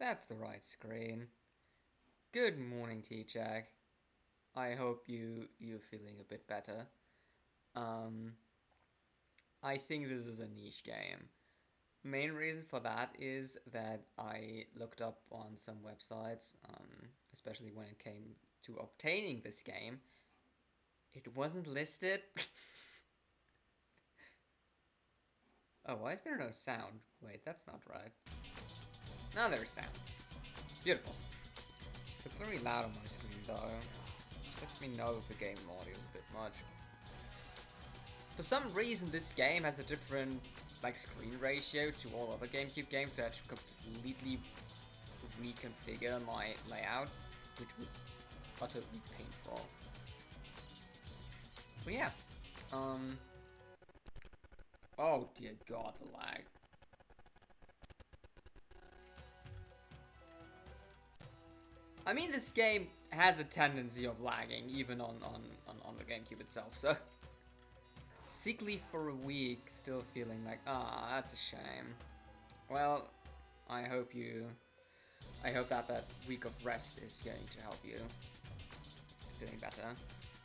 That's the right screen. Good morning, T-Jack. I hope you're feeling a bit better. Um, I think this is a niche game. Main reason for that is that I looked up on some websites, especially when it came to obtaining this game. It wasn't listed. Oh, why is there no sound? Wait, that's not right. Now there's sound. Beautiful. It's very loud on my screen though. Let me know if the game audio is a bit much. For some reason, this game has a different screen ratio to all other GameCube games, so I had to completely reconfigure my layout, which was utterly painful. But yeah, oh dear God, the lag. I mean, this game has a tendency of lagging, even on the GameCube itself, so... Sickly for a week, still feeling like, that's a shame. Well, I hope that week of rest is going to help you feeling better.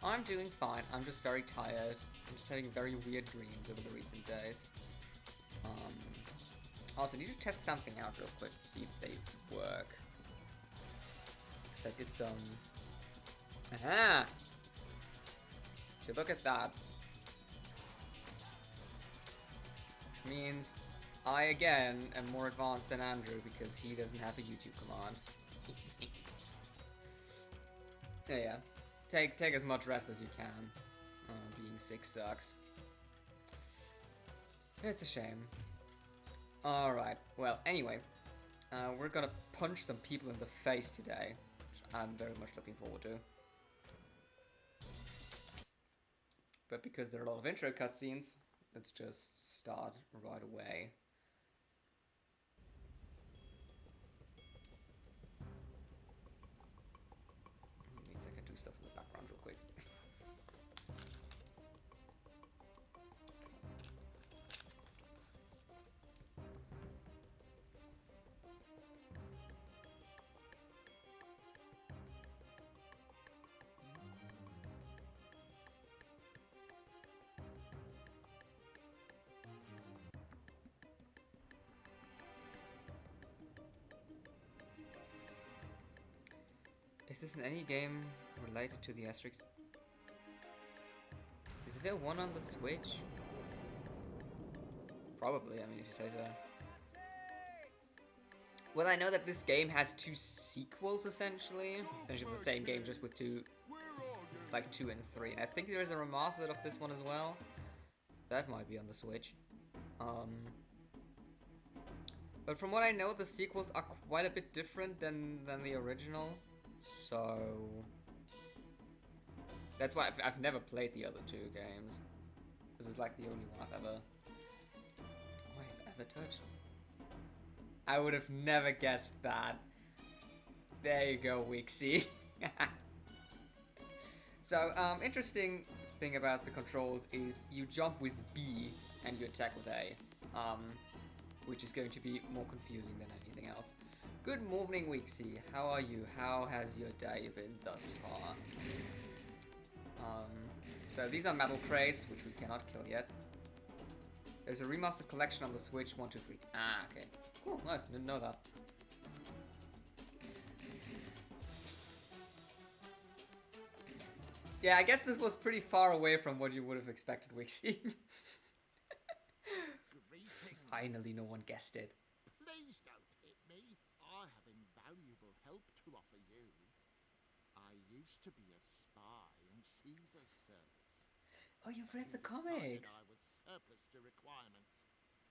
I'm doing fine, I'm just very tired. I'm just having very weird dreams over the recent days. Also, I need to test something out real quick to see if they work. Because I did some... Aha! So look at that. Which means I, again, am more advanced than Andrew because he doesn't have a YouTube command. Yeah. Take as much rest as you can. Being sick sucks. It's a shame. Alright, well, anyway. We're gonna punch some people in the face today, which I'm very much looking forward to. But because there are a lot of intro cutscenes, let's just start right away. Means I can do stuff in the background real quick. Is this in any game related to the Astérix? Is there one on the Switch? Probably, I mean, if you say so. Well, I know that this game has two sequels, essentially. Essentially the same game, just with two, 2 and 3. And I think there is a remastered of this one as well. That might be on the Switch. But from what I know, the sequels are quite a bit different than the original. So... That's why I've never played the other two games. This is like the only one I've ever touched. I would have never guessed that. There you go, Wixie. So, interesting thing about the controls is you jump with B and you attack with A. Which is going to be more confusing than anything else. Good morning, Wixie. How are you? How has your day been thus far? So these are metal crates, which we cannot kill yet. There's a remastered collection on the Switch, 1, 2, 3. Ah, okay. Cool, nice, didn't know that. Yeah, I guess this was pretty far away from what you would have expected, Wixie. Finally, no one guessed it. Please don't hit me. I have invaluable help to offer you. I used to be a spy in Caesar's service. Oh, you've read the He comics. decided I was surplus to requirements.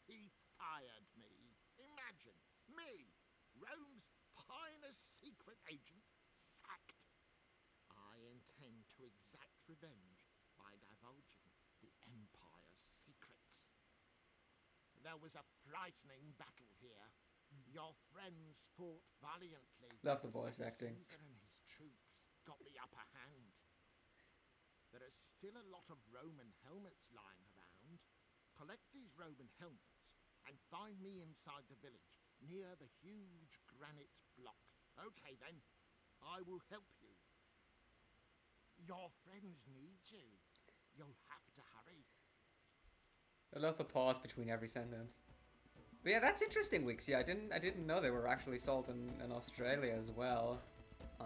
He fired me. Imagine me, Rome's finest secret agent, sacked. I intend to exact revenge by divulging the Empire's secrets. There was a frightening battle here. Your friends fought valiantly. Love the voice acting. Caesar and his troops got the upper hand. There are still a lot of Roman helmets lying around. Collect these Roman helmets and find me inside the village, near the huge granite block. Okay then, I will help you. Your friends need you. You'll have to hurry. I love the pause between every sentence. But yeah, that's interesting, Wixie. I didn't know they were actually sold in Australia as well. I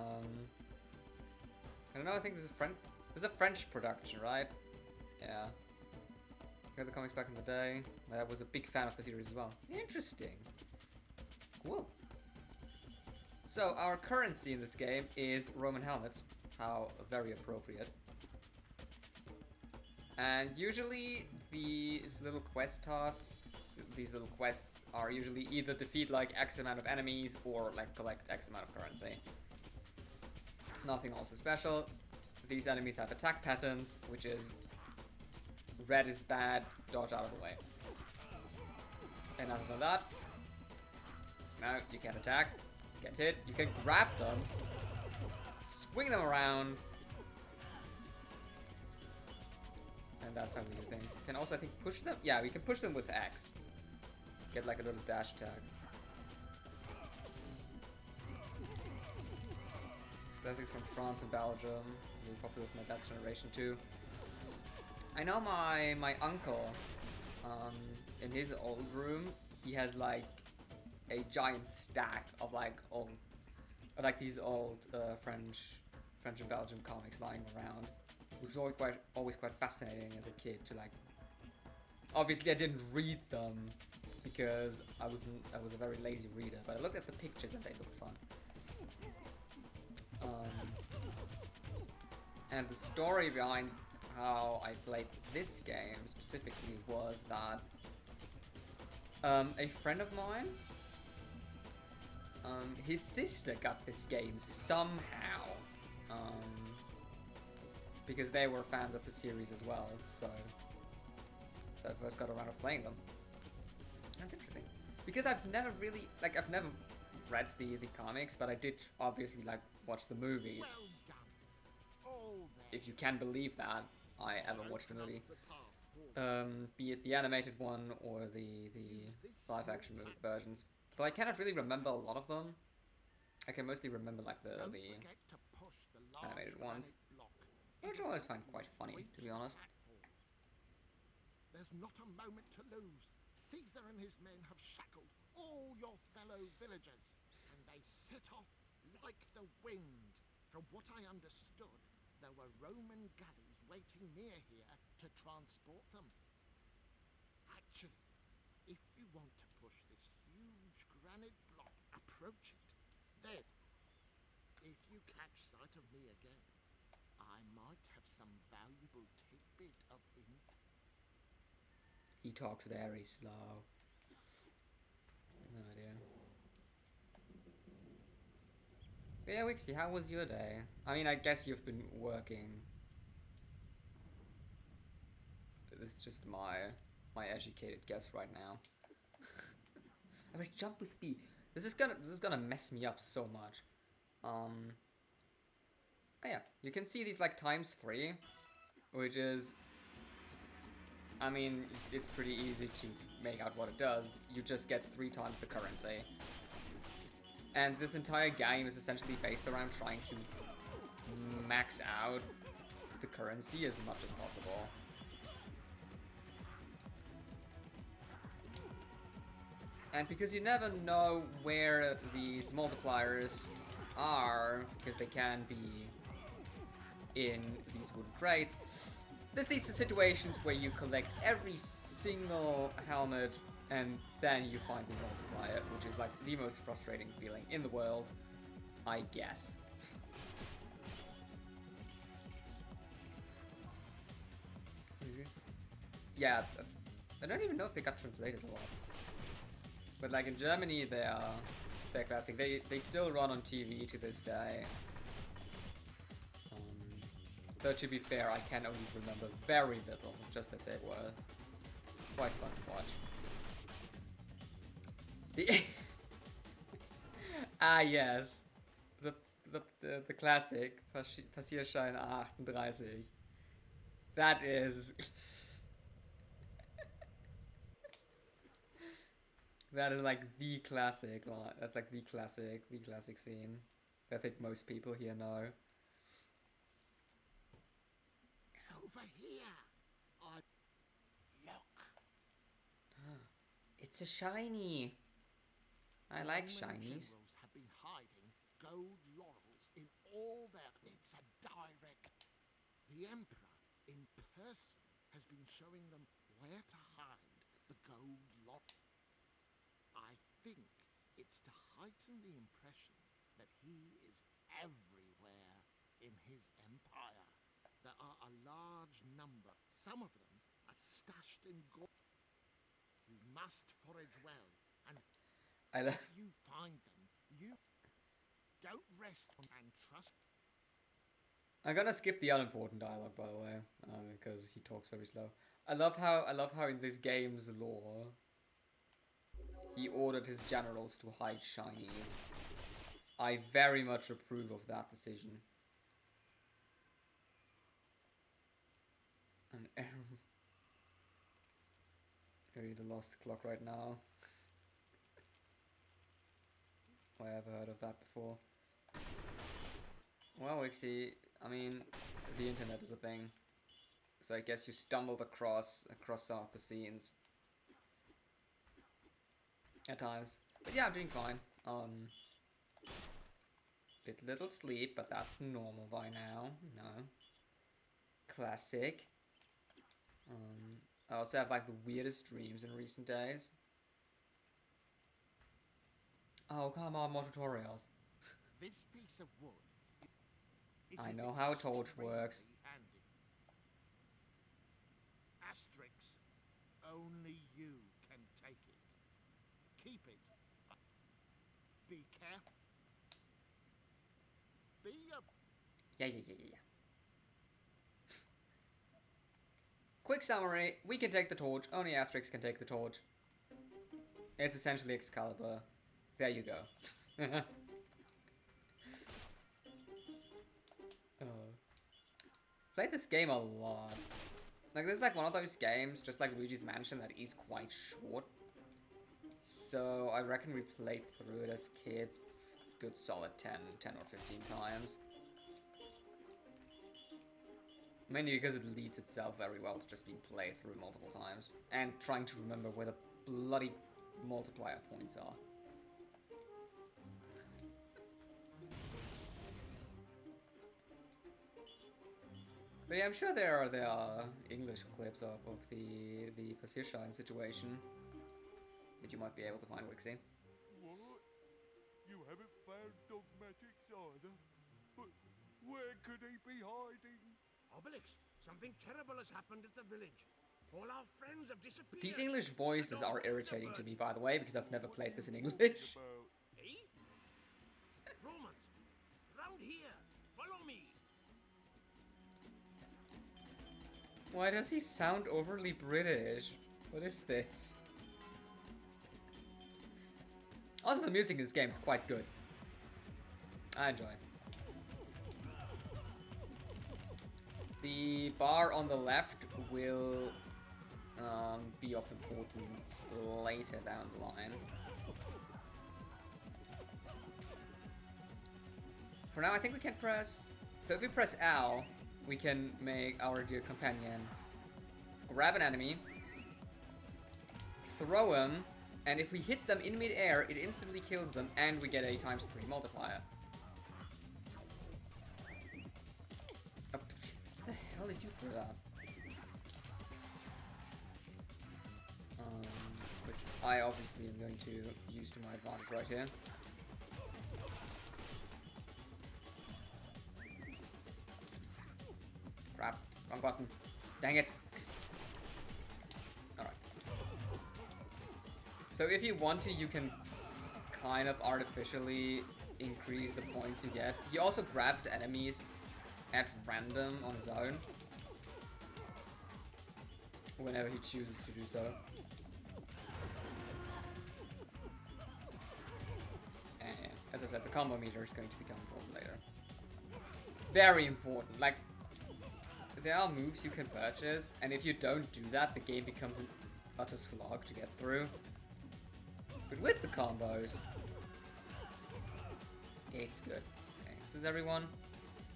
don't know. I think this is This is a French production, right? Yeah. Read the comics back in the day. My dad was a big fan of the series as well. Interesting. Cool. So our currency in this game is Roman helmets. How very appropriate. And usually these little quest tasks, these little quests are usually either defeat like X amount of enemies or like collect X amount of currency. Nothing all too special. These enemies have attack patterns, which is red is bad, dodge out of the way. And other than that, now you can't attack, get hit, you can grab them, swing them around, and that's how we do things. You can also, I think, push them. Yeah, we can push them with X. Get like a little dash attack. Classics from France and Belgium, really popular with my dad's generation too. I know my uncle, in his old room, he has like a giant stack of like these old French and Belgian comics lying around, which was always quite fascinating as a kid to like. Obviously, I didn't read them because I was a very lazy reader, but I looked at the pictures and they looked fun. And the story behind how I played this game specifically was that a friend of mine, his sister got this game somehow, because they were fans of the series as well, so I first got around to playing them. That's interesting. Because I've never really, like, I've never read the comics, but I did obviously, like, watch the movies. If you can believe that, I ever watched a movie. Be it the animated one or the live-action versions. But I cannot really remember a lot of them. I can mostly remember, like, the animated ones. Which I always find quite funny, to be honest. There's not a moment to lose. Caesar and his men have shackled all your fellow villagers, and they set off like the wind. From what I understood, there were Roman galleys waiting near here to transport them. Actually, if you want to push this huge granite block, approach it. Then, if you catch sight of me again, I might have some valuable tidbit of info. He talks very slow. No idea. But yeah, Wixie, how was your day? I mean, I guess you've been working. It's just my educated guess right now. I mean, jump with B. This is gonna mess me up so much. Oh yeah, you can see these like ×3, which is, I mean, it's pretty easy to make out what it does. You just get 3 times the currency. And this entire game is essentially based around trying to max out the currency as much as possible. And because you never know where these multipliers are, because they can be in these wooden crates, this leads to situations where you collect every single helmet and then you find the multiplier, which is like the most frustrating feeling in the world, I guess. Yeah, I don't even know if they got translated a lot. But like in Germany, they're classic. They still run on TV to this day. Though to be fair, I can only remember very little, just that they were quite fun to watch. The yes, the classic Passierschein 38. That is That is like the classic. That's like the classic scene. I think most people here know. Over here. Look. It's a shiny. I like Roman shinies. generals have been hiding gold laurels in all their... It's a direct... The Emperor, in person, has been showing them where to hide the gold laurels. I think it's to heighten the impression that he is everywhere in his empire. There are a large number. Some of them are stashed in gold. You must forage well, and if you find them, you don't rest on and trust. I'm gonna skip the unimportant dialogue, by the way, because he talks very slow. I love how in this game's lore, he ordered his generals to hide shinies. I very much approve of that decision. And very the lost clock right now. I ever heard of that before? Well, Wixie, I mean, the internet is a thing. So I guess you stumbled across some of the scenes at times. But yeah, I'm doing fine. Bit little sleep, but that's normal by now. No. Classic. I also have like the weirdest dreams in recent days. Oh, come on, more tutorials. This piece of wood. I know how a torch works. Handy. Astérix. Only you can take it. Keep it. Be careful. Be a... Yeah. Quick summary, we can take the torch, only Astérix can take the torch. It's essentially Excalibur. There you go. Played this game a lot. Like, this is like one of those games, just like Luigi's Mansion, that is quite short. So I reckon we played through it as kids good solid 10 or 15 times. Mainly because it leads itself very well to just being played through multiple times. And trying to remember where the bloody multiplier points are. But yeah, I'm sure there are English clips of the position situation that you might be able to find, Wixie. What? You haven't found dogmatics either? But where could he be hiding? Obélix, something terrible has happened at the village. All our friends have disappeared. These English voices are irritating to me, by the way, because I've never played this in English. Eh? Romans, round here. Follow me. Why does he sound overly British? What is this? Also, the music in this game is quite good. I enjoy it. The bar on the left will be of importance later down the line. For now, I think we can press... So if we press L, we can make our dear companion grab an enemy, throw him, and if we hit them in mid-air, it instantly kills them, and we get a ×3 multiplier. Oh, what the hell did you throw that? Which I obviously am going to use to my advantage right here. Crap, wrong button. Dang it. Alright. So if you want to, you can kind of artificially increase the points you get. He also grabs enemies at random on his own. Whenever he chooses to do so. And as I said, the combo meter is going to become important later. Very important. Like, there are moves you can purchase, and if you don't do that, the game becomes an utter slog to get through. But with the combos, it's good. Okay, this is everyone.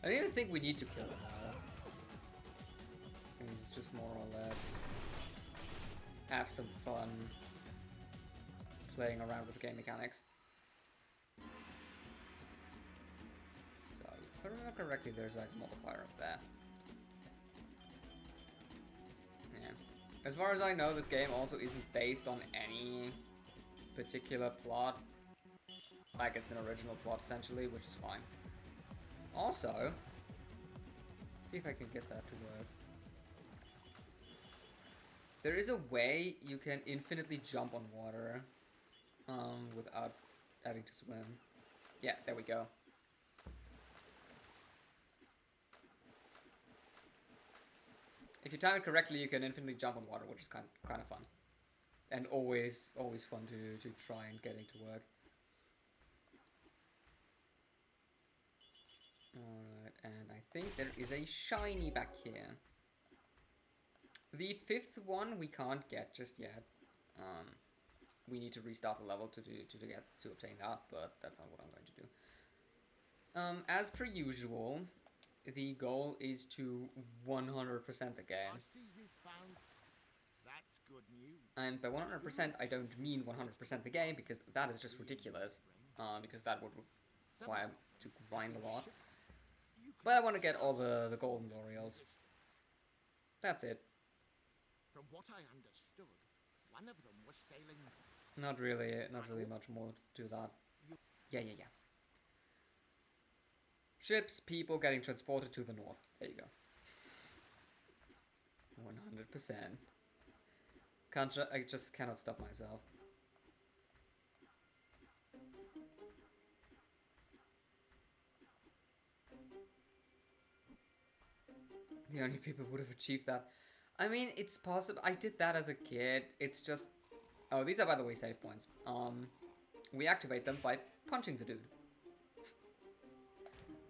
I don't even think we need to kill them all. I think it's just more or less have some fun playing around with the game mechanics. So, if I remember correctly, there's like a multiplier up there. Yeah. As far as I know, this game also isn't based on any particular plot. Like, it's an original plot, essentially, which is fine. Also, let's see if I can get that to work. There is a way you can infinitely jump on water without having to swim. Yeah, there we go. If you time it correctly, you can infinitely jump on water, which is kind of fun. And always fun to try and get it to work. Alright, and I think there is a shiny back here. The 5th one we can't get just yet. We need to restart the level to obtain that, but that's not what I'm going to do. As per usual, the goal is to 100% the game. I see you found. That's good news. And by 100%, I don't mean 100% the game, because that is just ridiculous. Because that would require to grind a lot. But I want to get all the golden Laurels. That's it. From what I understood, one of them was sailing. Not really much more to that. Yeah. Ships, people getting transported to the north. There you go. 100%. I just cannot stop myself. The only people would have achieved that. I mean, it's possible. I did that as a kid. It's just... Oh, these are, by the way, save points. We activate them by punching the dude.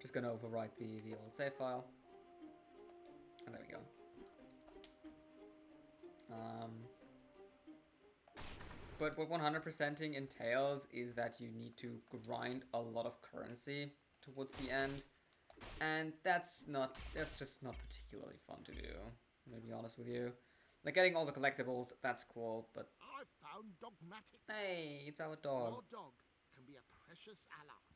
Just gonna overwrite the old save file. And there we go. But what 100%ing entails is that you need to grind a lot of currency towards the end. And that's just not particularly fun to do, I'm gonna be honest with you. Like, getting all the collectibles, that's cool, but... I found dogmatic. Hey, it's our dog. Your dog can be a precious ally.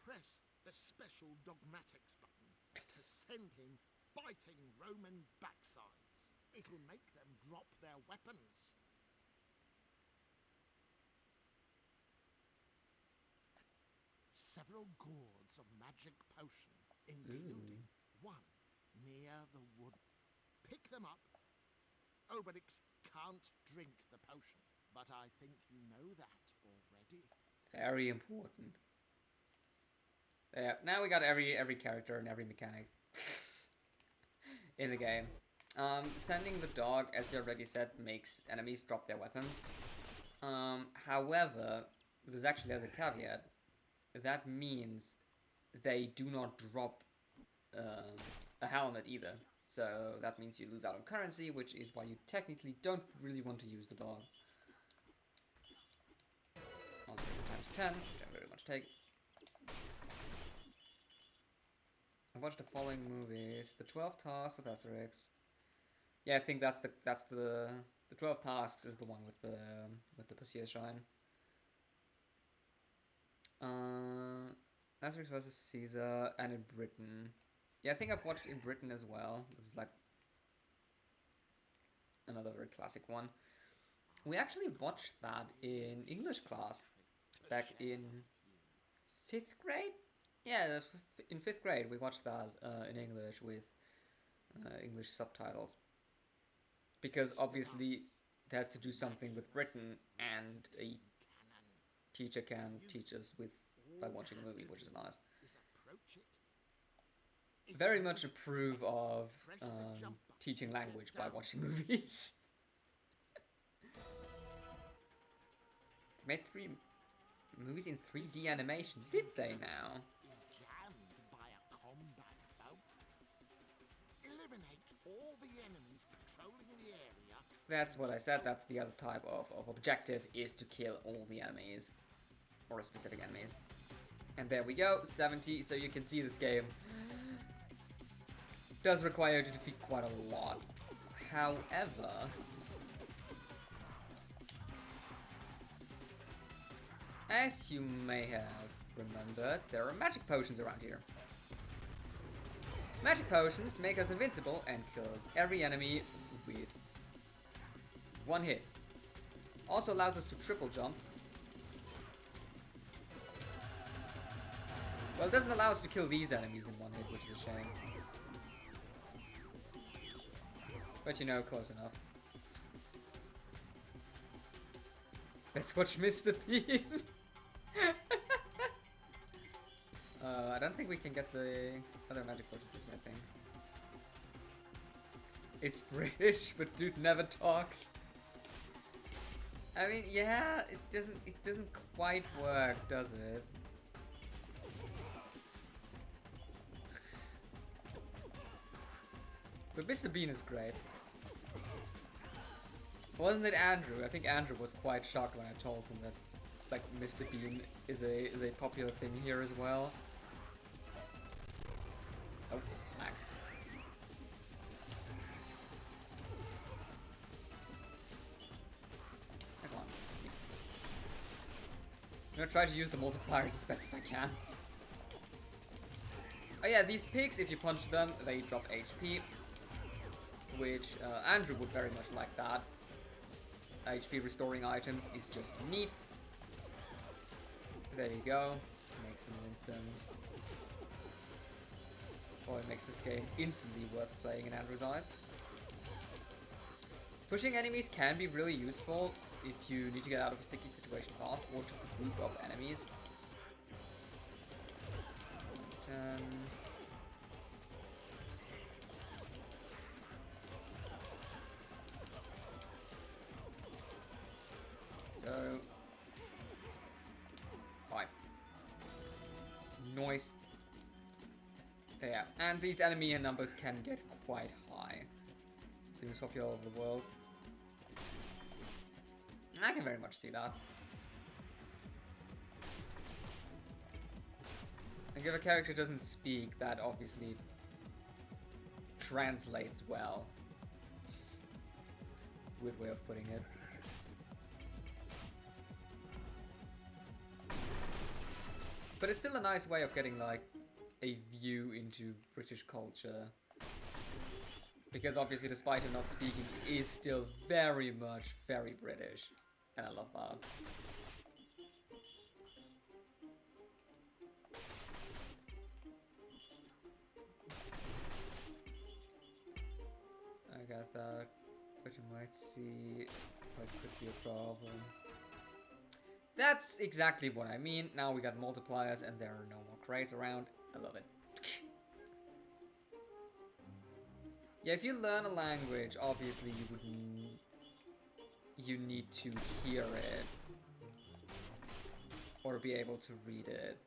Press the special dogmatics button to send him biting Roman backsides. It'll make them drop their weapons. Several gourds of magic potion, including one near the wood. Pick them up. Obélix can't drink the potion, but I think you know that already. Very important. Yeah, now we got every character and every mechanic in the game. Sending the dog, as you already said, makes enemies drop their weapons. However, this actually has a caveat. That means they do not drop a helmet either. So that means you lose out on currency, which is why you technically don't really want to use the dog. Also times 10, which I very much take. I watched the following movies: the 12 Tasks of Astérix. Yeah, I think that's the 12 Tasks is the one with the Passier Shine. Astérix vs. Caesar, and in Britain. Yeah, I think I've watched in Britain as well. This is like another very classic one. We actually watched that in English class back in 5th grade. Yeah, that's in 5th grade. We watched that in English with English subtitles. Because obviously it has to do something with Britain, and a teacher can teach us by watching a movie, which is nice. Very much approve of teaching language by watching movies. They made 3 movies in 3D animation, did they now? Eliminate all the enemies patrolling the area That's what I said, that's the other type of objective, is to kill all the enemies. Or specific enemies. And there we go, 70, so you can see this game does require you to defeat quite a lot. However, as you may have remembered, there are magic potions around here. Magic potions make us invincible and kills every enemy with one hit. Also allows us to triple jump. Well, it doesn't allow us to kill these enemies in one hit, which is a shame. But you know, close enough. Let's watch Mr. Bean. I don't think we can get the other magic potions, I think. It's British, but dude never talks. I mean, yeah, it doesn't quite work, does it? But Mr. Bean is great. Wasn't it Andrew? I think Andrew was quite shocked when I told him that, like, Mr. Bean is a popular thing here as well. Oh, lag. Come on. I'm gonna try to use the multipliers as best as I can. Oh yeah, these pigs, if you punch them, they drop HP. Which Andrew would very much like that. HP restoring items is just neat. There you go. This makes an instant. Or it makes this game instantly worth playing in Andrew's eyes. Pushing enemies can be really useful if you need to get out of a sticky situation fast or to group up enemies. Go. Fine. Noise. Yeah, and these enemy numbers can get quite high. Seems popular all over the world. I can very much see that. Like, if a character doesn't speak, that obviously translates well. Weird way of putting it. But it's still a nice way of getting, like, a view into British culture. Because obviously, despite him not speaking, he is still very much very British. And I love that. I got that. But you might see what could be a problem. That's exactly what I mean. Now we got multipliers and there are no more crates around. I love it. Yeah, if you learn a language, obviously you need to hear it or be able to read it.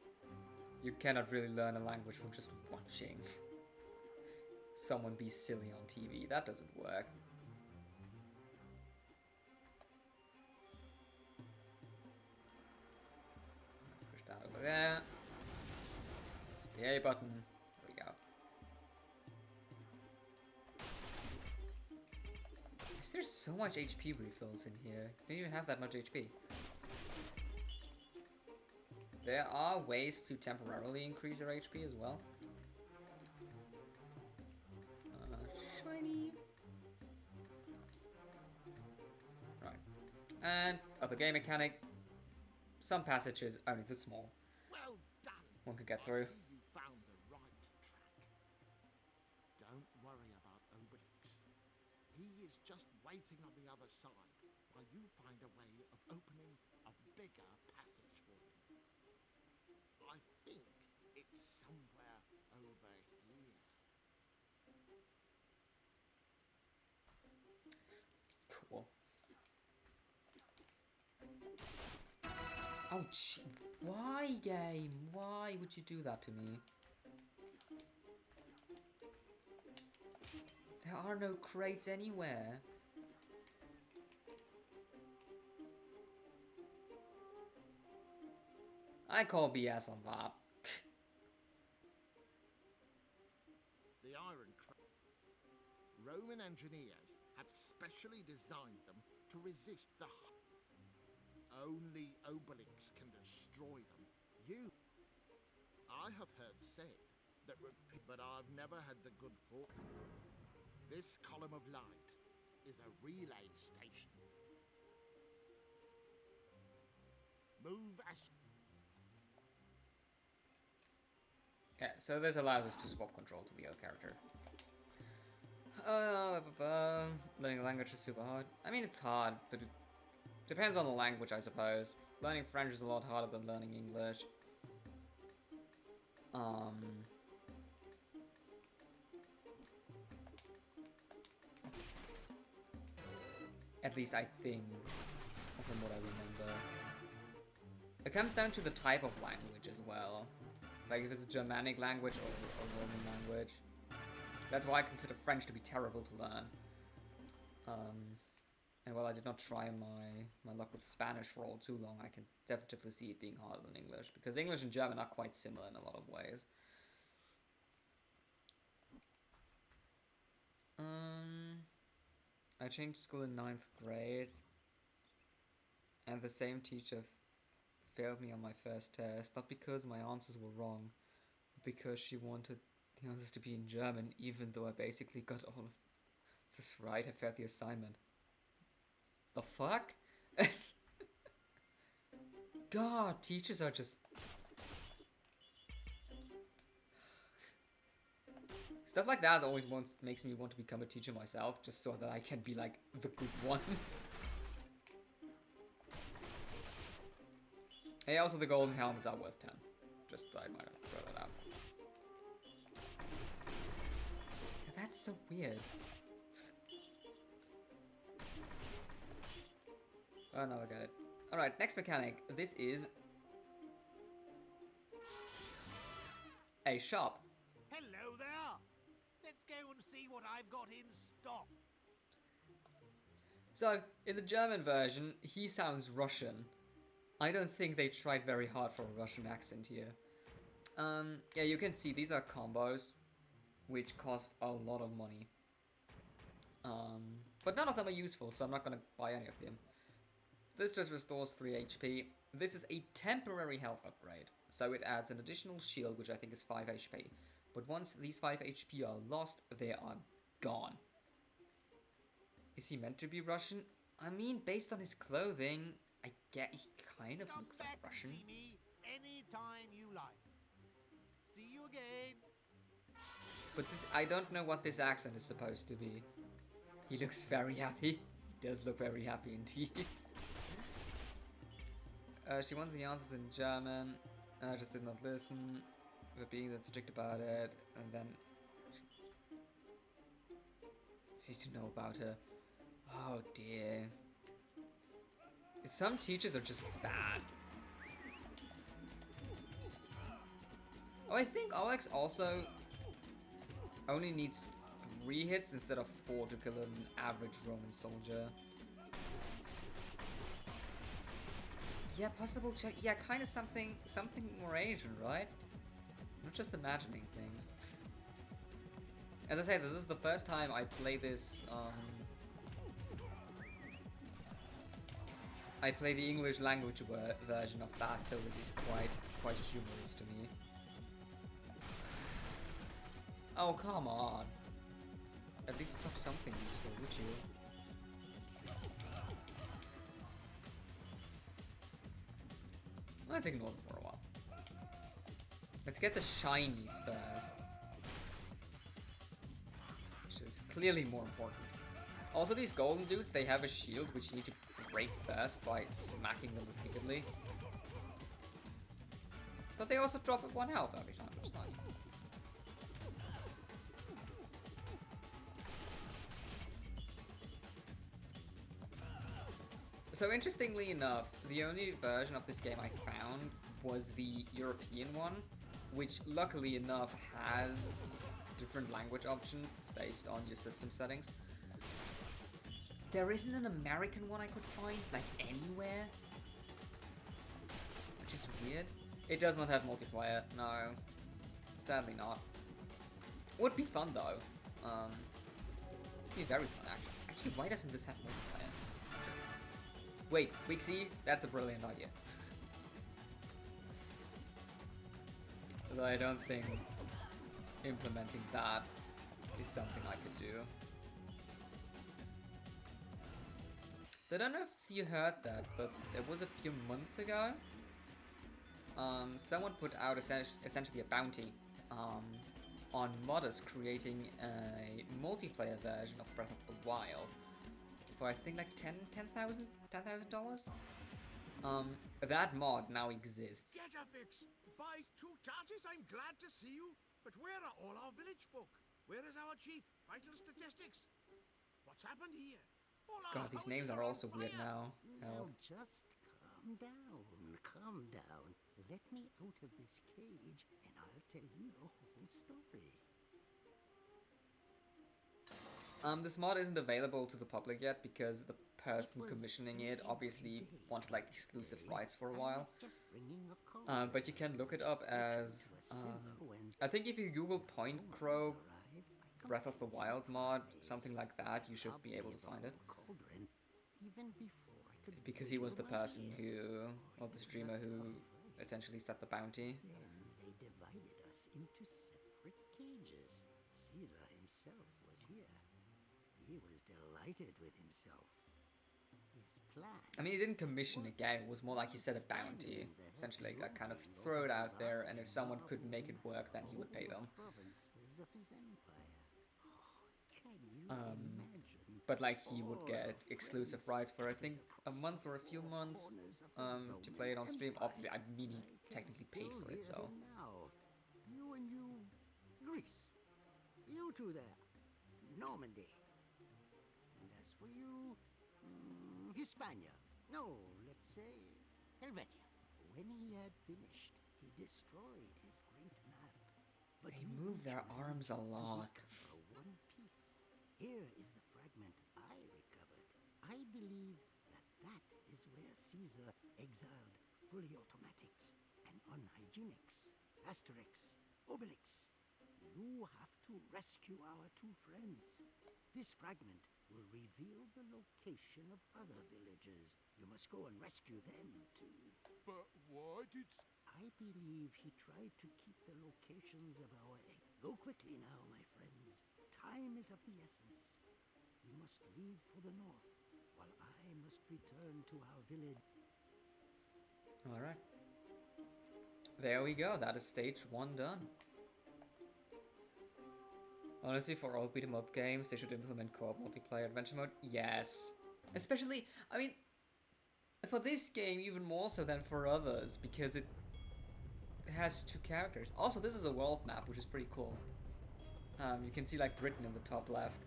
You cannot really learn a language from just watching someone be silly on TV. That doesn't work. Let's push that over there. Press the A button. There we go. There's so much HP refills in here. Didn't even have that much HP. There are ways to temporarily increase your HP as well. Shiny. Right. And other game mechanic. Some passages only this small. Well done. One could get through. I see you found the right track. Don't worry about Obélix. He is just waiting on the other side while you find a way of opening a bigger passage for him. I think it's somewhere over here. Cool. Oh, why, game? Why would you do that to me? There are no crates anywhere. I call BS on that. The Roman engineers have specially designed them to resist the only Obélix can destroy them. I have heard said that but I've never had the good fortune. This column of light is a relay station. Move as... Okay, so this allows us to swap control to the other character. Learning a language is super hard. I mean, it's hard, but it depends on the language, I suppose. Learning French is a lot harder than learning English. At least I think, from what I remember. It comes down to the type of language as well. Like if it's a Germanic language or a Roman language. That's why I consider French to be terrible to learn. And while I did not try my luck with Spanish for all too long, I can definitely see it being harder than English. Because English and German are quite similar in a lot of ways. I changed school in 9th grade. And the same teacher failed me on my first test. Not because my answers were wrong, but because she wanted the answers to be in German, even though I basically got all of this right. I failed the assignment. The fuck? God, teachers are just... Stuff like that always makes me want to become a teacher myself, just so that I can be like the good one. Hey, also the golden helmets are worth 10. Just I might have to throw that out. That's so weird. Oh no, I got it. Alright, next mechanic. This is a shop. Hello there! Let's go and see what I've got in stock. So, in the German version, he sounds Russian. I don't think they tried very hard for a Russian accent here. Yeah, you can see these are combos, which cost a lot of money. But none of them are useful, so I'm not gonna buy any of them. This just restores 3 HP. This is a temporary health upgrade, so it adds an additional shield, which I think is 5 HP. But once these 5 HP are lost, they are gone. Is he meant to be Russian? I mean, based on his clothing, I get he kind of looks like Russian. See me anytime you like. See you again. But I don't know what this accent is supposed to be. He looks very happy. He does look very happy indeed. She wants the answers in German. I just did not listen. We're being that strict about it. And then... She to know about her. Oh dear. Some teachers are just bad. Oh, I think Alex also only needs 3 hits instead of 4 to kill an average Roman soldier. Yeah, possible check. Yeah, kind of something more Asian, right? Not just imagining things. As I say, this is the first time I play this. I play the English language version of that, so this is quite humorous to me. Oh, come on. At least drop something useful, would you? Let's ignore them for a while. Let's get the shinies first. Which is clearly more important. Also, these golden dudes, they have a shield which you need to break first by smacking them repeatedly. But they also drop at 1 health every time, which is nice. So interestingly enough, the only version of this game I found was the European one, which luckily enough has different language options based on your system settings. There isn't an American one I could find, like, anywhere. Which is weird. It does not have multiplayer, no. Sadly not. Would be fun though. Be very fun actually. Actually, why doesn't this have multiplayer? Wait, Weak C? That's a brilliant idea. Though I don't think implementing that is something I could do. I don't know if you heard that, but it was a few months ago. Someone put out essentially a bounty on modders creating a multiplayer version of Breath of the Wild for I think like $10,000. That mod now exists. Jetafix, by two tarties, I'm glad to see you. But where are all our village folk? Where is our chief? Vital statistics. What's happened here? All our God, these houses names are on also weird fire. now. Now just calm down, calm down. Let me out of this cage and I'll tell you the whole story. This mod isn't available to the public yet because the person was commissioning an it obviously everyday wanted like exclusive rights for a I while. was just bringing a call. But you can look it up as I think if you Google Point Crow Breath of the Wild mod, something like that, you should be able to find it. Even before I could Because he was the person who, or the streamer who essentially set the bounty. Then they divided us into separate cages. Caesar himself was here. He was delighted with himself. His plan. I mean, he didn't commission a game, it was more like he set a bounty. Essentially, like, kind of throw it out there, and if someone couldn't make it work, then he would pay them. Provinces of his empire. Can you imagine? But, like, he would get exclusive rights for, I think, a month or a few months to play it on stream. Obviously, I mean, he technically paid for it, so. Now, you and you, Greece. You two there, Normandy. And as for you, Hispania. No, let's say Helvetia. When he had finished, he destroyed his great map. But They move their arms a lot. For one piece. Here is the fragment I recovered. I believe that is where Caesar exiled fully automatics and unhygienics. Astérix, Obélix. You have to rescue our two friends. This fragment will reveal the location of other villagers. You must go and rescue them too. But why did... I believe he tried to keep the locations of our egg. Go quickly now, my friends. Time is of the essence. You must leave for the north, while I must return to our village. Alright. There we go, that is stage 1 done. Honestly, for all beat-em-up games, they should implement co-op multiplayer adventure mode. Yes. Especially, I mean, for this game even more so than for others, because it has 2 characters. Also, this is a world map, which is pretty cool. You can see like Britain in the top left.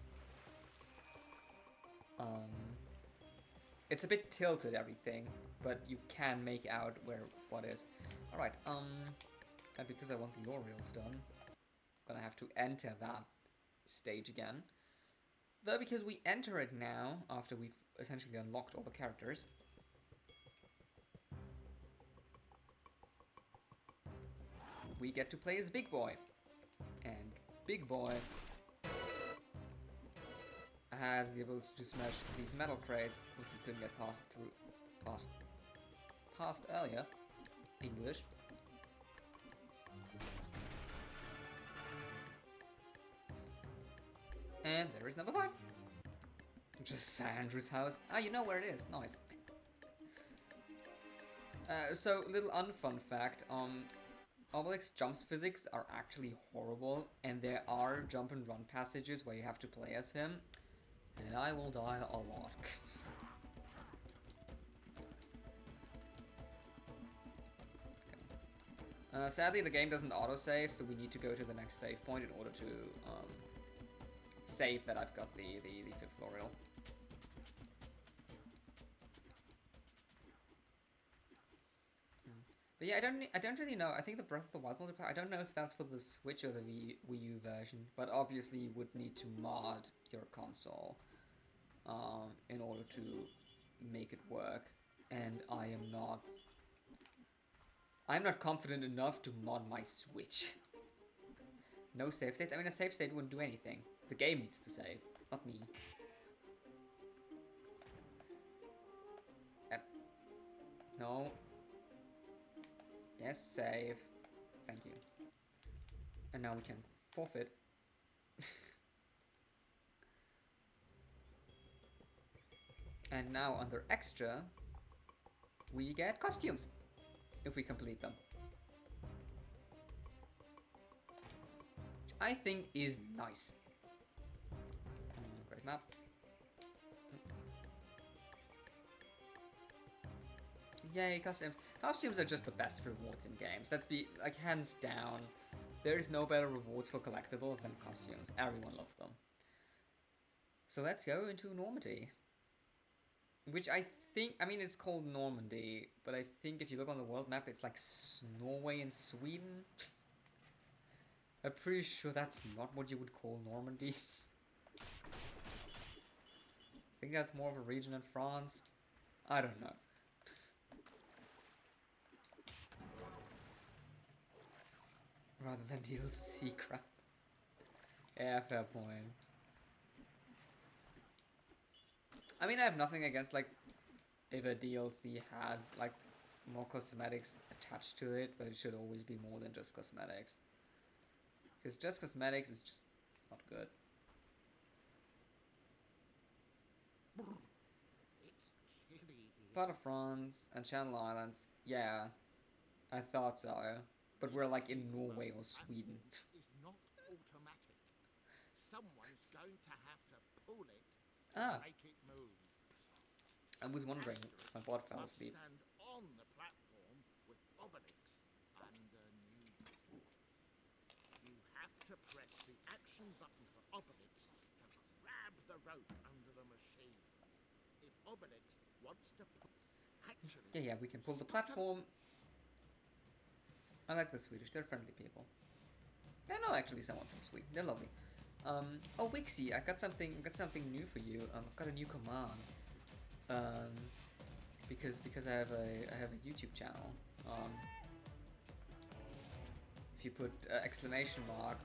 It's a bit tilted, everything, but you can make out where what is. Alright, and because I want the Laurels done, I'm gonna have to enter that stage again. Though because we enter it now, after we've essentially unlocked all the characters, we get to play as Big Boy. And Big Boy has the ability to smash these metal crates, which we couldn't get past earlier. English. And there is number 5. Which is Sandra's house. Ah, you know where it is. Nice. So, little unfun fact. Obélix jumps physics are actually horrible, and there are jump and run passages where you have to play as him, and I will die a lot. Sadly, the game doesn't autosave, so we need to go to the next save point in order to save that I've got the 5th Laurel. But yeah, I don't really know. I think the Breath of the Wild multiplayer, I don't know if that's for the Switch or the Wii U version, but obviously you would need to mod your console in order to make it work. And I'm not confident enough to mod my Switch. No save state. I mean, a save state wouldn't do anything. The game needs to save, not me. No. Yes, save. Thank you. And now we can forfeit. And now under extra, we get costumes if we complete them. Which I think is nice. Great map. Yay, costumes. Costumes are just the best rewards in games. Let's be, like, hands down. There is no better rewards for collectibles than costumes. Everyone loves them. So let's go into Normandy. Which I think, I mean, it's called Normandy, but I think if you look on the world map, it's like Norway and Sweden. I'm pretty sure that's not what you would call Normandy. I think that's more of a region in France. I don't know. Rather than DLC crap. Yeah, fair point. I mean, I have nothing against, like, if a DLC has, like, more cosmetics attached to it, but it should always be more than just cosmetics. Because just cosmetics is just not good. Part of France and Channel Islands, yeah, I thought so. But we're like in Norway or Sweden. Is not automatic. Someone's going to have to pull it Ah, to make it move. I was wondering. My bot fell Must asleep. stand on the platform with Obélix underneath. You have to press the action button for Obélix to grab the rope under the machine. If Obélix wants to pull, actually, Yeah, we can pull the platform. I like the Swedish. They're friendly people. I know actually someone from Sweden. They're lovely. Oh Wixie, I got something new for you. I've got a new command. Because I have a YouTube channel. If you put exclamation mark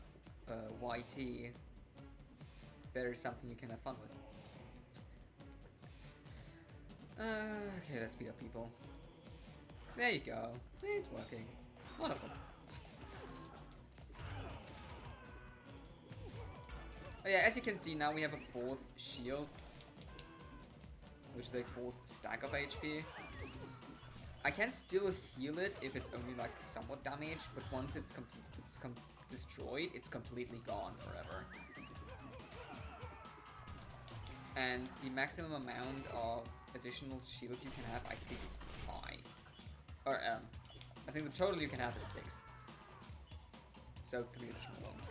YT, there is something you can have fun with. Okay, let's beat up people. There you go. It's working. Wonderful. Oh yeah, as you can see now we have a 4th shield, which is the 4th stack of HP. I can still heal it if it's only like somewhat damaged, but once it's destroyed, it's completely gone forever. And the maximum amount of additional shields you can have, I think, is 5. Or I think the total you can have is 6. So 3 additional ones.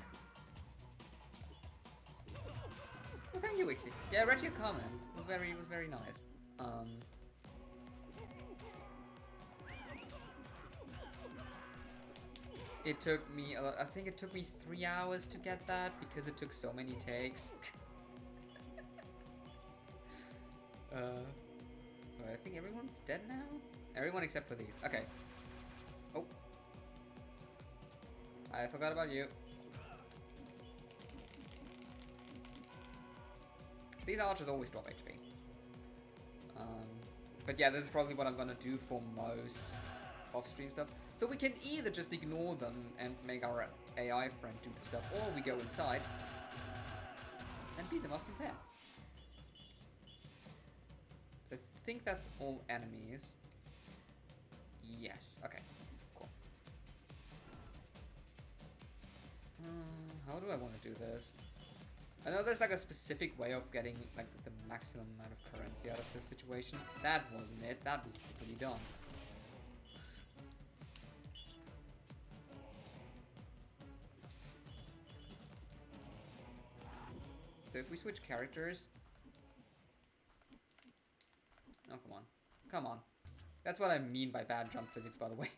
Well, thank you, Wixie. Yeah, I read your comment. It was very nice. It took me, I think it took me 3 hours to get that because it took so many takes. I think everyone's dead now? Everyone except for these. Okay. Oh. I forgot about you. These archers always drop HP. But yeah, this is probably what I'm gonna do for most off-stream stuff. So we can either just ignore them and make our AI friend do the stuff, or we go inside and beat them up from there. So I think that's all enemies. Yes, okay, cool. How do I want to do this? I know there's like a specific way of getting like the maximum amount of currency out of this situation. That wasn't it, that was pretty dumb. So if we switch characters... Oh, come on. Come on. That's what I mean by bad jump physics, by the way.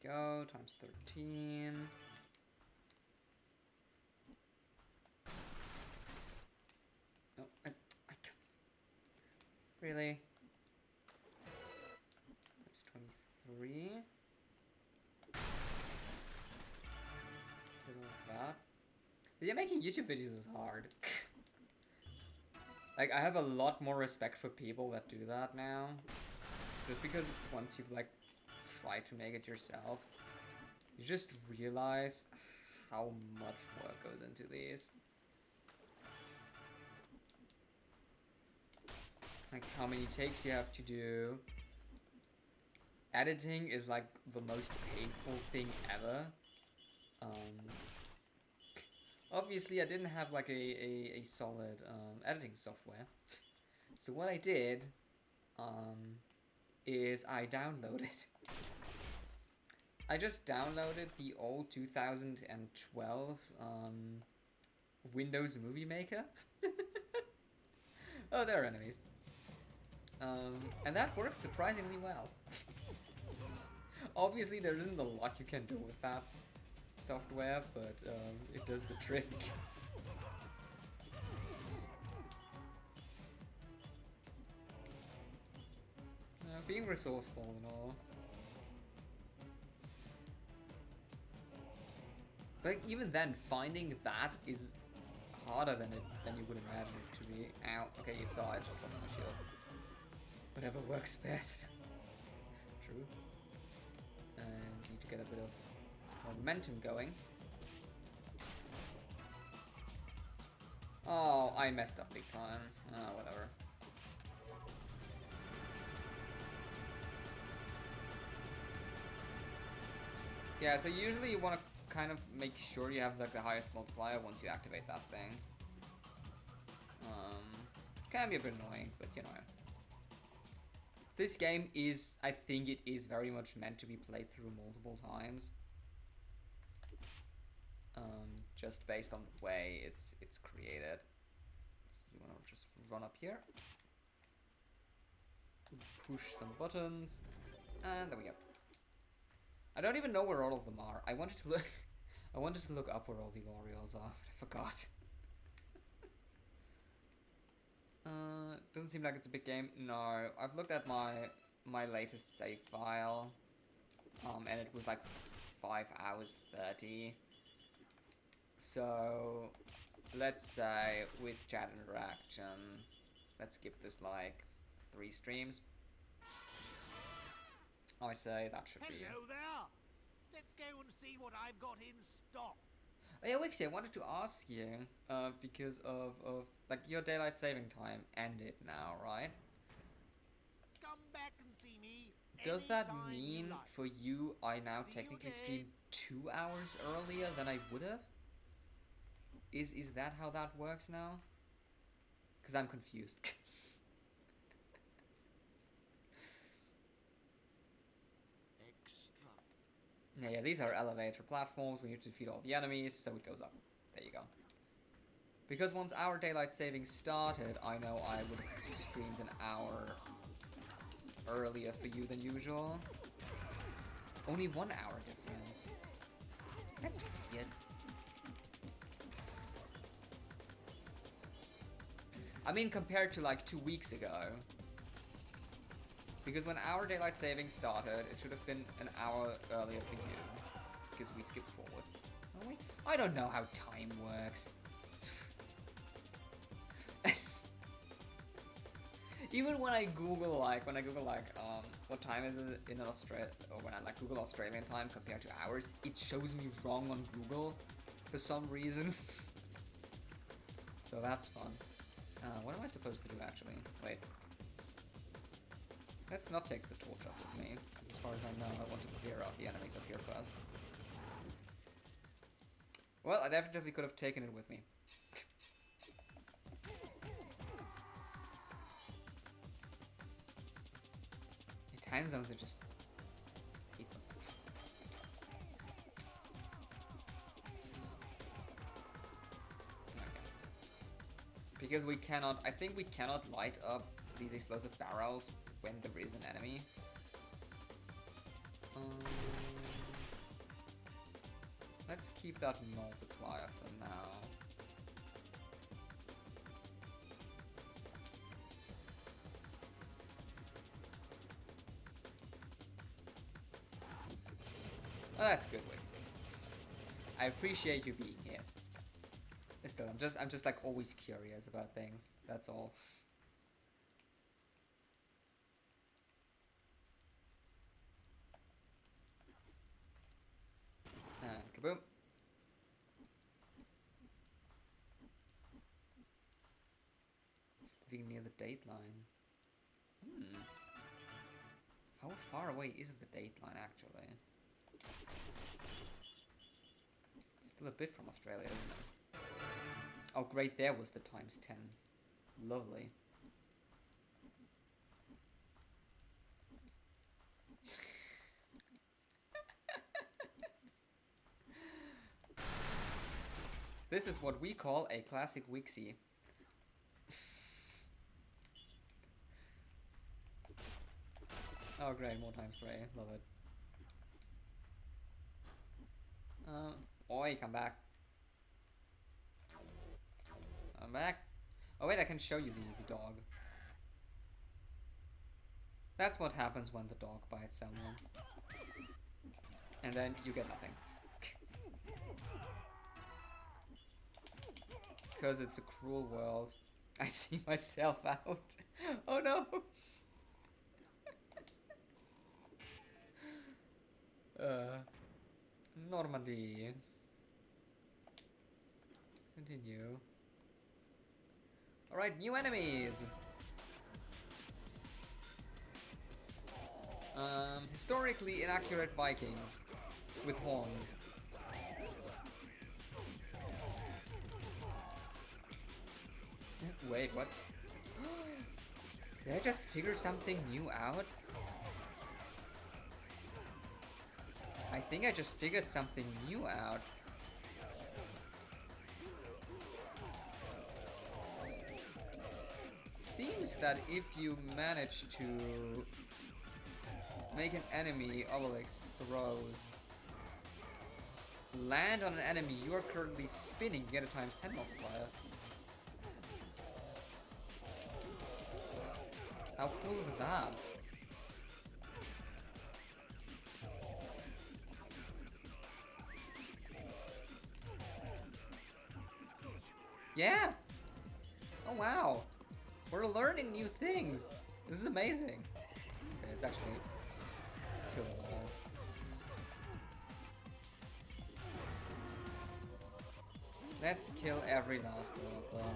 There we go, times 13. No, I really? 3. Let's do that. Yeah, making YouTube videos is hard. Like, I have a lot more respect for people that do that now. Just because once you've, like, tried to make it yourself, you just realize how much work goes into these. Like, how many takes you have to do. Editing is, like, the most painful thing ever. Obviously, I didn't have, like, a solid editing software. So what I did is I downloaded. I just downloaded the old 2012 Windows Movie Maker. Oh, there are enemies. And that works surprisingly well. Obviously, there isn't a lot you can do with that software, but it does the trick. Being resourceful and all. But even then, finding that is harder than you would imagine it to be. Ow. Okay, you saw I just lost my shield. Whatever works best. True. And need to get a bit of momentum going. Oh, I messed up big time. Whatever. Yeah, so usually you want to kind of make sure you have like the highest multiplier once you activate that thing. Can be a bit annoying, but you know. This game is, I think it is very much meant to be played through multiple times. Just based on the way it's created. So you want to just run up here. Push some buttons. And there we go. I don't even know where all of them are. I wanted to look I wanted to look up where all the Laurels are, but I forgot. Doesn't seem like it's a big game. No, I've looked at my latest save file, and it was like 5 hours 30. So, let's say with chat interaction, let's skip this like 3 streams. I say that should be. Hello there. Let's go and see what I've got in stock. Oh yeah, Wixie, I wanted to ask you, because of like, your daylight saving time ended now, right? Come back and see me. Does that anytime you mean like. for you, I now See you technically again. stream 2 hours earlier than I would have? Is that how that works now? Because I'm confused. Extra. Yeah, these are elevator platforms. We need to defeat all the enemies, so it goes up. There you go. Because once our daylight saving started, I know I would have streamed an hour earlier for you than usual. Only 1 hour difference. That's weird. I mean, compared to like 2 weeks ago. Because when our daylight saving started, it should have been an hour earlier for you. Because we skipped forward. Oh, wait. I don't know how time works. Even when I Google like, what time is it in Australia, or when I like Google Australian time compared to ours, it shows me wrong on Google for some reason. So that's fun. What am I supposed to do actually? Wait. Let's not take the torch up with me, because as far as I know, I want to clear out the enemies up here first. Well, I definitely could have taken it with me. The time zones are just... hate them. Okay. Because we cannot... I think we cannot light up these explosive barrels when there is an enemy. Let's keep that multiplier for now. Oh, that's good, Wix. I appreciate you being here. Still, I'm just like always curious about things. That's all. And kaboom. Just living near the date line. How far away is the date line actually? It's still a bit from Australia, isn't it? Oh great, there was the times 10. Lovely. This is what we call a classic Wixie. Oh great, more times 3. Love it. Oi, come back. I'm back. Oh wait, I can show you the dog. That's what happens when the dog bites someone. And then you get nothing. Because it's a cruel world. I see myself out. Oh no! Normandy. Continue. Alright, new enemies! Historically inaccurate Vikings with horns. Wait, what? Did I just figure something new out? I think I just figured something new out. Seems that if you manage to make an enemy, Obélix, throws, land on an enemy you are currently spinning, you get a times 10 multiplier. How cool is that? Yeah! Oh wow! We're learning new things! This is amazing! Okay, it's actually kill them all. Let's kill every last one of them.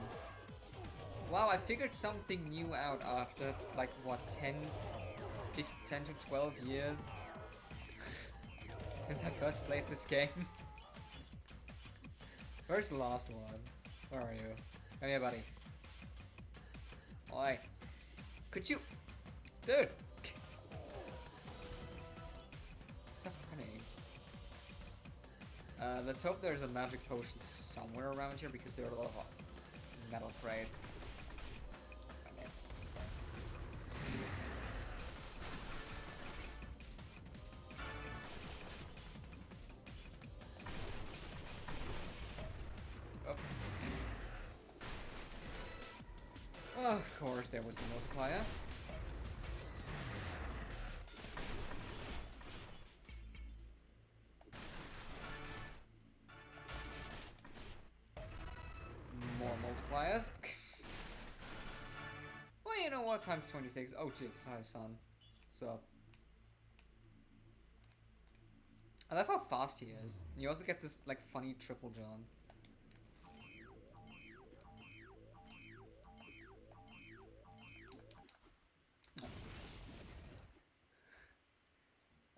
Wow, I figured something new out after, like, what, 10 to 12 years? Since I first played this game. Where's the last one? Where are you? Come here, buddy. Oi. Could you... Dude! Stop running. Let's hope there's a magic potion somewhere around here because there are a lot of metal crates. Of course, there was the multiplier. More multipliers. Well, you know what? Times 26. Oh, jeez. Hi, son. What's up? I love how fast he is. And you also get this, like, funny triple jump.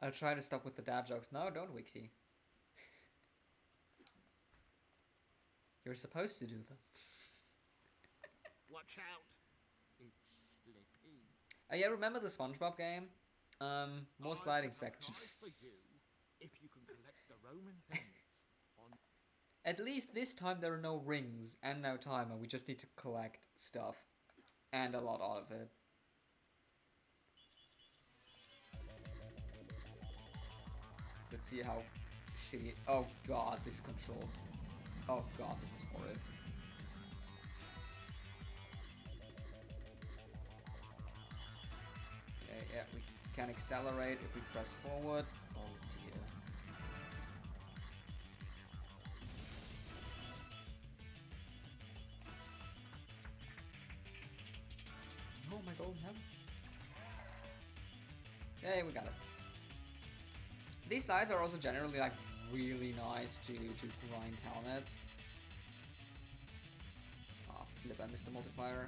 I'll try to stop with the dad jokes. No, don't, Wixie. You're supposed to do them. Watch out. It's slippy. Yeah, remember the SpongeBob game? More sliding I've got a sections. prize for you if you can collect the Roman helmets on... At least this time there are no rings and no timer. We just need to collect stuff. And a lot of it. Let's see how shitty... Oh god, this controls. Oh god, this is horrid. Okay, yeah, we can accelerate if we press forward. Oh dear. Hey, we got it. These slides are also generally like really nice to grind helmets. Oh flip, I missed the multiplier.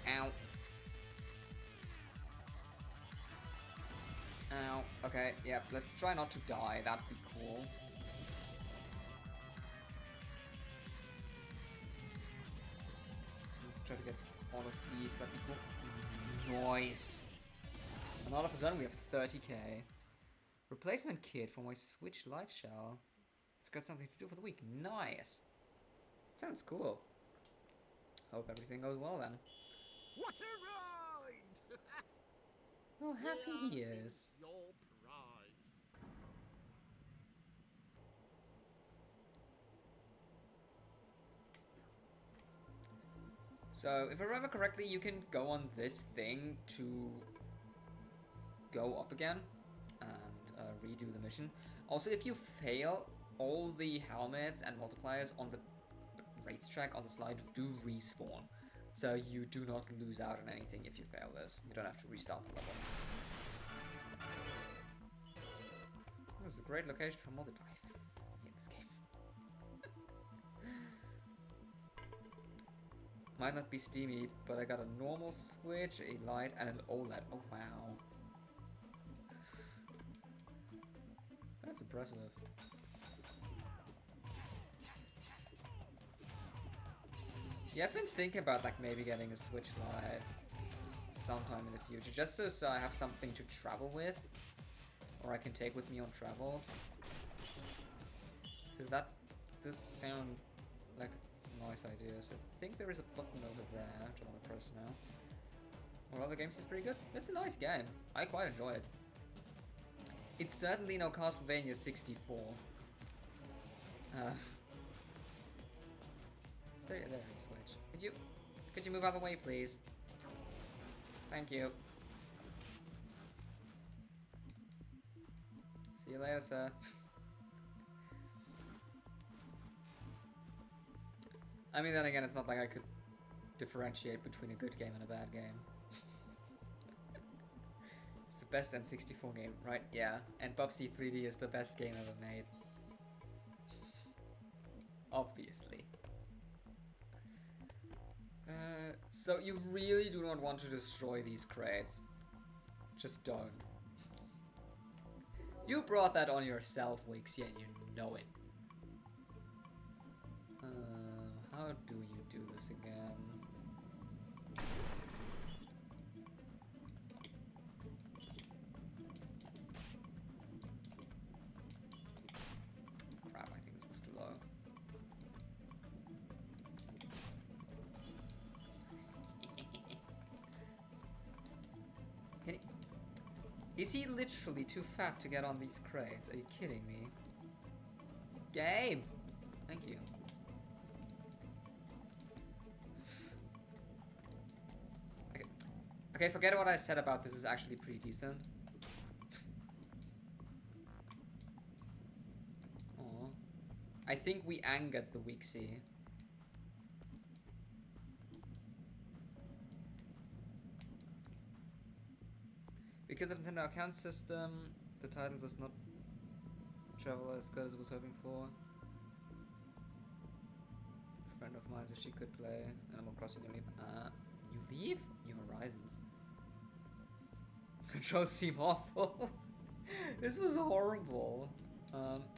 Ow. Ow. Okay, yep, let's try not to die, that'd be cool. Let's try to get all of these, that'd be cool. Nice. And all of a sudden we have 30k. Replacement kit for my Switch light shell. It's got something to do for the week. Nice. Sounds cool. Hope everything goes well then. What a ride! Oh, happy he Here is. your prize. So, if I remember correctly, you can go on this thing to go up again and redo the mission. Also, if you fail, all the helmets and multipliers on the racetrack on the slide do respawn. So you do not lose out on anything if you fail this. You don't have to restart the level. This is a great location for multiplayer. I hate this game. Might not be steamy, but I got a normal Switch, a light, and an OLED. Oh wow. That's impressive. Yeah, I've been thinking about like maybe getting a Switch Lite sometime in the future, just so I have something to travel with, or I can take with me on travels. Because that does sound like a nice idea. So I think there is a button over there, which I want to press now. Well, the game seems pretty good. It's a nice game. I quite enjoy it. It's certainly no Castlevania 64. There's a switch. Could you move out of the way, please? Thank you. See you later, sir. I mean, then again, it's not like I could differentiate between a good game and a bad game. It's the best N64 game, right? Yeah. And Bubsy 3D is the best game ever made. Obviously. So you really do not want to destroy these crates. Just don't. You brought that on yourself, Wixie, and you know it. How do you do this again? Crap, I think this was too low. Is he literally too fat to get on these crates? Are you kidding me? Game! Thank you. Okay. Okay, forget what I said about this is actually pretty decent. Aww. I think we angered the Wixie. Because of Nintendo account system, the title does not travel as good as it was hoping for. A friend of mine said she could play Animal Crossing New Leaf. New Leaf? New Horizons. Controls seem awful. This was horrible.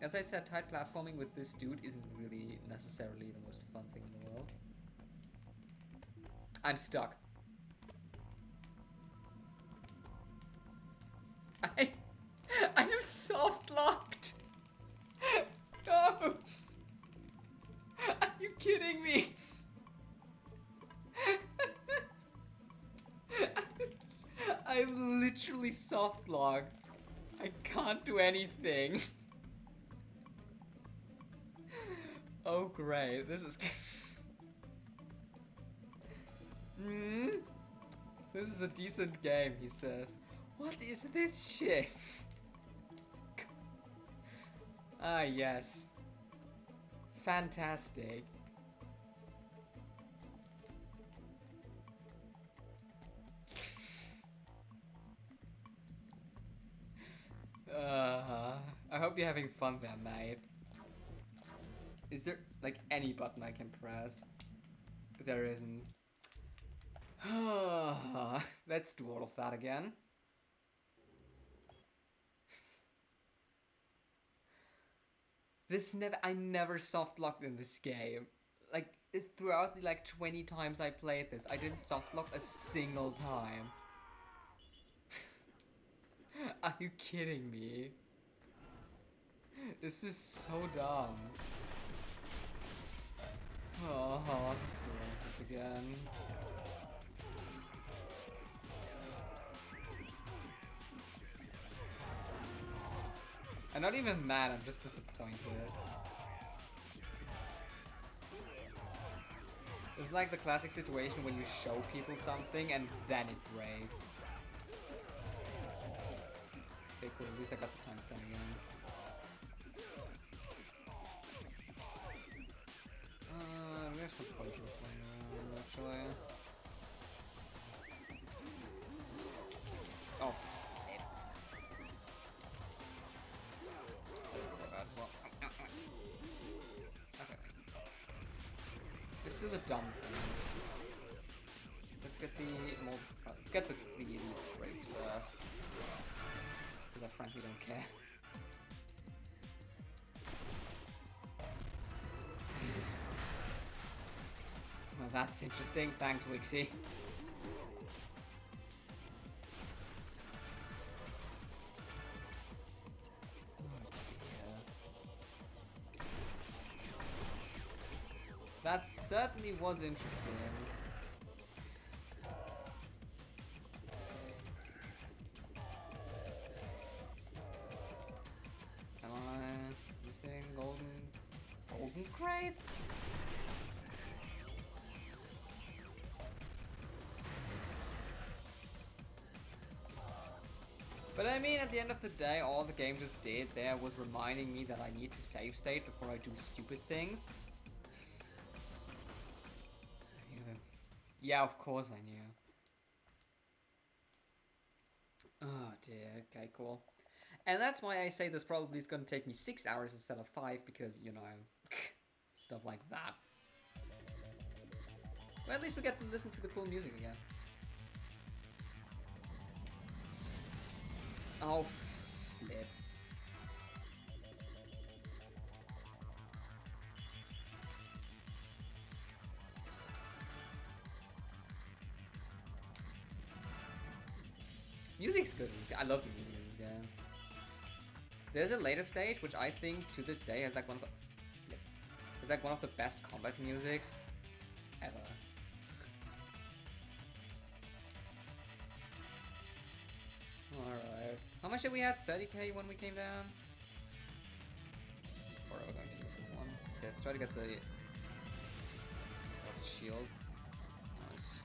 As I said, tight platforming with this dude isn't really necessarily the most fun thing in the world. I'm stuck. I am soft locked. No. Are you kidding me? I'm literally soft locked. I can't do anything. Oh great, this is This is a decent game, he says. What is this shit? Ah, yes. Fantastic. hope you're having fun there, mate. Is there, like, any button I can press? There isn't. Let's do all of that again. I never soft locked in this game. Like, throughout the, like, 20 times I played this, I didn't soft lock a single time. Are you kidding me? This is so dumb. Oh, let's do this again. I'm not even mad, I'm just disappointed. It's like the classic situation when you show people something and then it breaks. Okay, cool, at least I got the times 10 again. We have some potions laying around, actually. Oh, flip. Okay. Let's do the dumb thing. Let's get the let's get the rates first. Because I frankly don't care. Well, that's interesting. Thanks, Wixie. That certainly was interesting. Come on, this thing, golden crates. But I mean, at the end of the day, all the game just did there was reminding me that I need to save state before I do stupid things. Yeah, of course I knew. Oh dear, okay, cool. And that's why I say this probably is going to take me 6 hours instead of 5, because, you know, stuff like that. Well, at least we get to listen to the cool music again. Oh, flip. Music's good. I love the music in this game. There's a later stage which I think to this day has like one of the best combat musics ever. Alright. How much did we have? 30k when we came down? Or are we going to use this one? Okay, let's try to get the shield. Nice.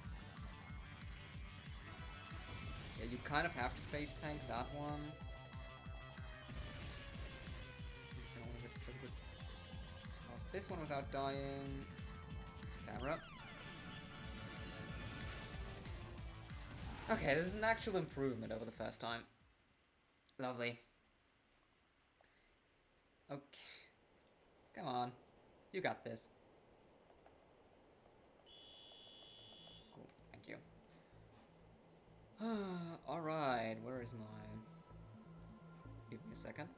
Yeah, you kind of have to face tank that one. You can only get past this one without dying. Camera. Okay, this is an actual improvement over the first time. Lovely. Okay. Come on. You got this. Cool, thank you. Alright, where is mine? Give me a second.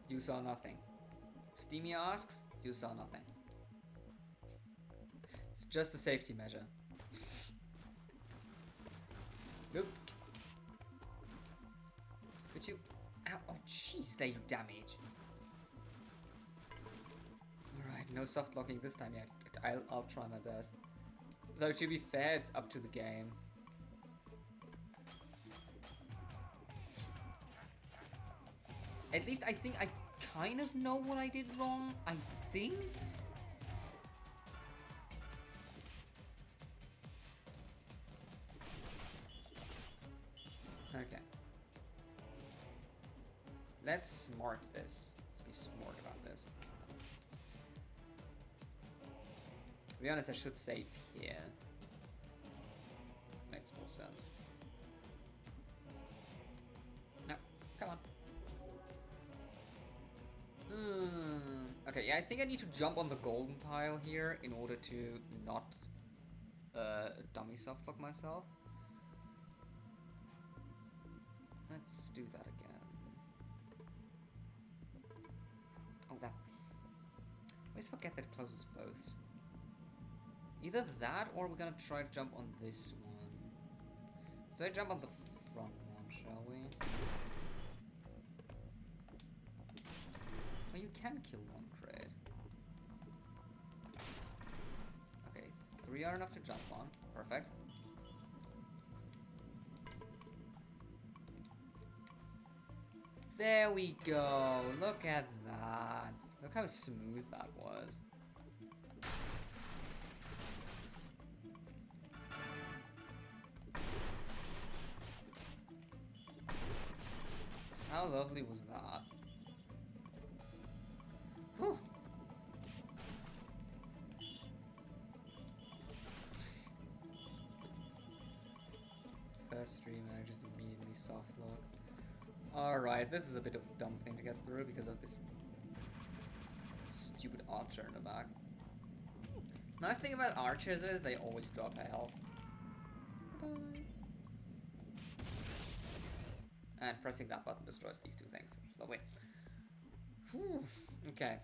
You saw nothing. Steamy asks, you saw nothing. It's just a safety measure. Nope. Could you... Ow, oh jeez, they do damage. Alright, no soft locking this time yet. I'll try my best. Though to be fair, it's up to the game. At least I think I kind of know what I did wrong, I think? Okay. Let's smart this. Let's be smart about this. To be honest, I should save here. Makes more sense. No, come on. Okay, yeah, I think I need to jump on the golden pile here in order to not dummy softlock myself. Let's do that again. Oh, that. I always forget that it closes both. Either that or we're gonna try to jump on this one. So I jump on the front one, shall we? Oh, you can kill one crate. Okay, 3 are enough to jump on. Perfect. There we go. Look at that. Look how smooth that was. How lovely was that? Whew. First stream and I just immediately soft lock. Alright, this is a bit of a dumb thing to get through because of this stupid archer in the back. Nice thing about archers is they always drop health. Bye. And pressing that button destroys these two things, which is lovely. Whew. Okay.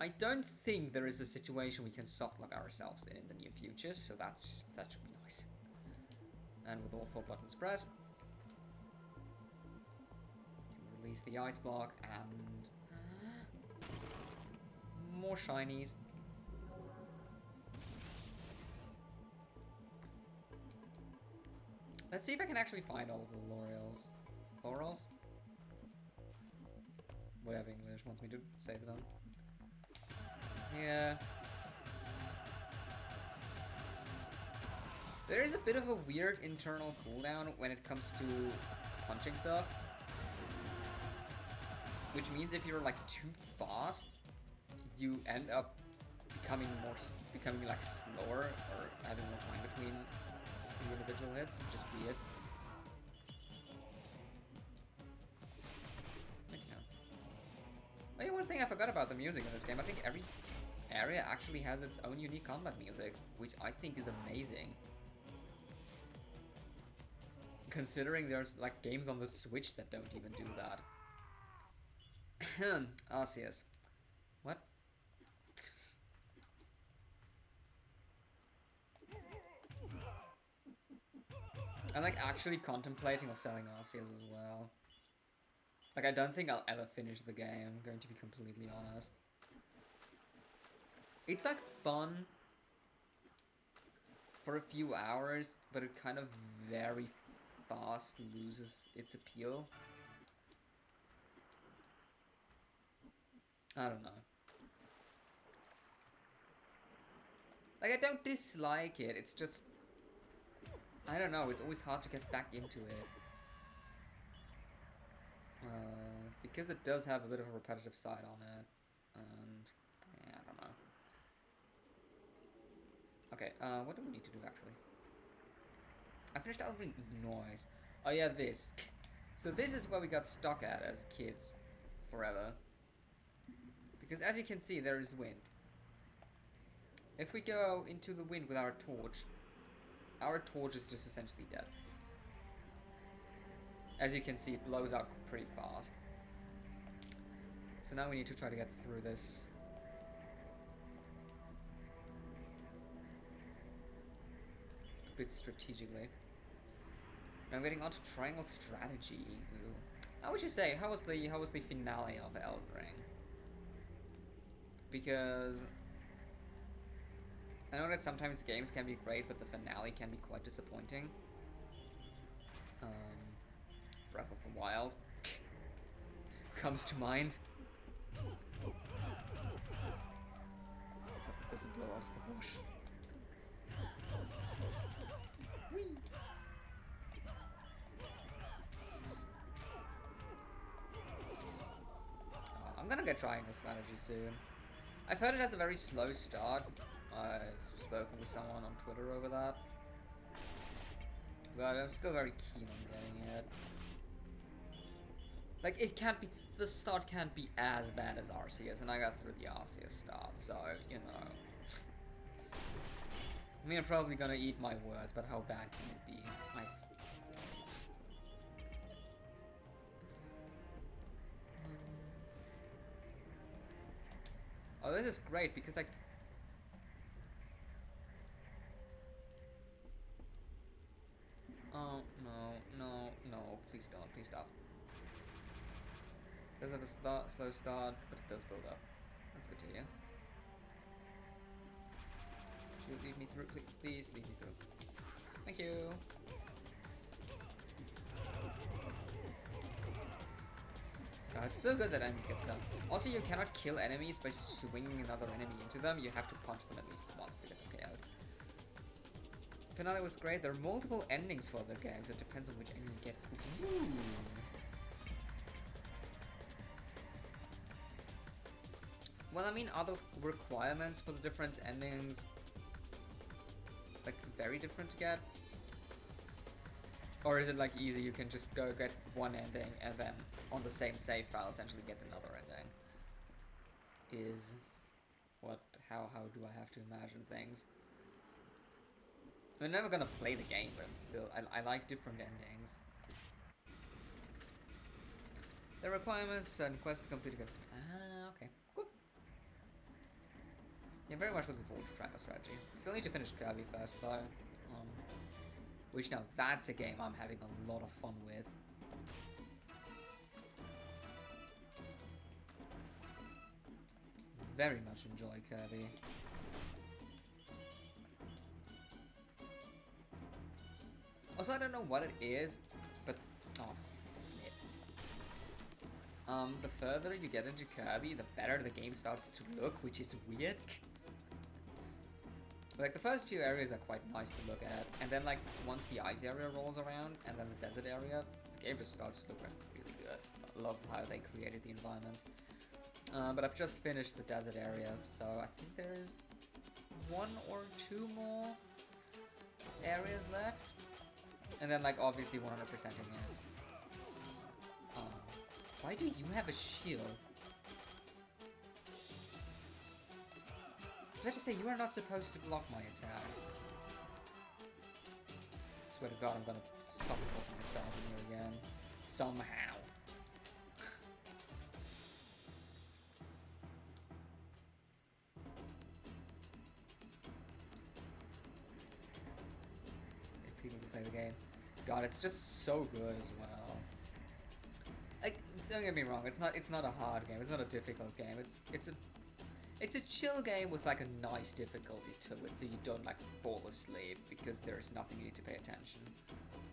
I don't think there is a situation we can softlock ourselves in the near future, so that should be nice. And with all 4 buttons pressed, we can release the ice block and more shinies. Let's see if I can actually find all of the Laurels. Laurels? Whatever English wants me to say to them. Yeah. There is a bit of a weird internal cooldown when it comes to punching stuff. Which means if you're like too fast, you end up becoming like slower or having more time between the individual hits, which is weird. Oh yeah, one thing I forgot about the music in this game, I think every area actually has its own unique combat music, which I think is amazing. Considering there's like games on the Switch that don't even do that. Arceus. What? I'm like actually contemplating of selling Arceus as well. Like I don't think I'll ever finish the game, I'm going to be completely honest. It's like fun for a few hours, but it kind of very fast loses its appeal. I don't know. Like I don't dislike it, it's just I don't know, it's always hard to get back into it. Because it does have a bit of a repetitive side on it. And yeah, I don't know. Okay, what do we need to do actually? I finished out the noise. Oh yeah, this. So this is where we got stuck at as kids forever. Because as you can see, there is wind. If we go into the wind with our torch is just essentially dead. As you can see, it blows out pretty fast. So now we need to try to get through this. A bit strategically. Now I'm getting onto triangle strategy. Ooh. How would you say? How was the finale of Elden Ring? Because I know that sometimes games can be great, but the finale can be quite disappointing. Breath of the Wild comes to mind. Let's hope this doesn't blow off proportion. Whee! I'm gonna get triangle strategy soon. I've heard it has a very slow start I've spoken with someone on Twitter over that. But I'm still very keen on getting it. Like, it can't be, the start can't be as bad as Arceus, and I got through the Arceus start, so, you know. I mean, I'm probably gonna eat my words, but how bad can it be? Oh, this is great, because, like... Oh, no, please don't, please stop. Does have a slow start, but it does build up. That's good to hear. Should you lead me through? Please lead me through. Thank you. God, it's so good that enemies get stunned. Also, you cannot kill enemies by swinging another enemy into them. You have to punch them at least once to get them KO'd. Finale was great. There are multiple endings for the game, so it depends on which ending you get. Ooh. Well, I mean, are the requirements for the different endings like very different to get? Or is it like easy, you can just go get one ending and then on the same save file essentially get another ending? Is what, how do I have to imagine things? I'm never gonna play the game, but I'm still, I like different endings. The requirements and quests completed. Ah, okay, cool. Yeah, very much looking forward to trying the strategy. Still need to finish Kirby first though. Which now, that's a game I'm having a lot of fun with. Very much enjoy Kirby. Also, I don't know what it is, but oh, flip. The further you get into Kirby, the better the game starts to look, which is weird. Like, the first few areas are quite nice to look at, and then, like, once the ice area rolls around, and then the desert area, the game just starts to look really good. I love how they created the environments. But I've just finished the desert area, so I think there's 1 or 2 more areas left. And then, like, obviously 100%ing it. Why do you have a shield? I was about to say, you are not supposed to block my attacks. I swear to God, I'm gonna suffocate myself in here again. Somehow. People who play the game. God, it's just so good as well. Like, don't get me wrong, it's not a hard game, it's not a difficult game, it's a chill game with like a nice difficulty to it, so you don't like fall asleep because there's nothing you need to pay attention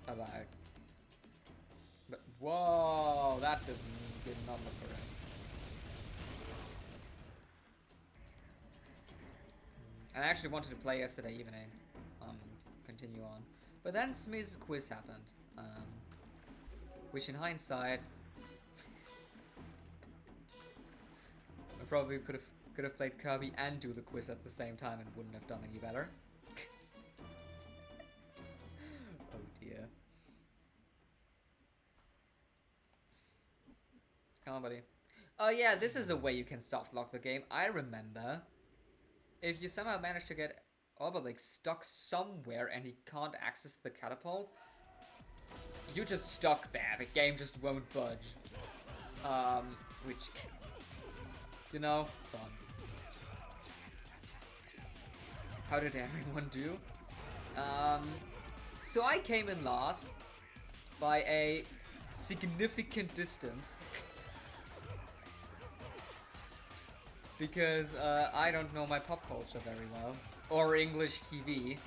about. But whoa, that did not look correct. I actually wanted to play yesterday evening, continue on, but then Smith's quiz happened, which in hindsight, I probably could have played Kirby and do the quiz at the same time and wouldn't have done any better. Oh dear. Come on, buddy. Oh yeah, this is a way you can soft lock the game. I remember. If you somehow manage to get Obélix stuck somewhere and he can't access the catapult, you just stuck there. The game just won't budge. Which, you know, fun. How did everyone do? So I came in last by a significant distance. Because I don't know my pop culture very well. Or English TV.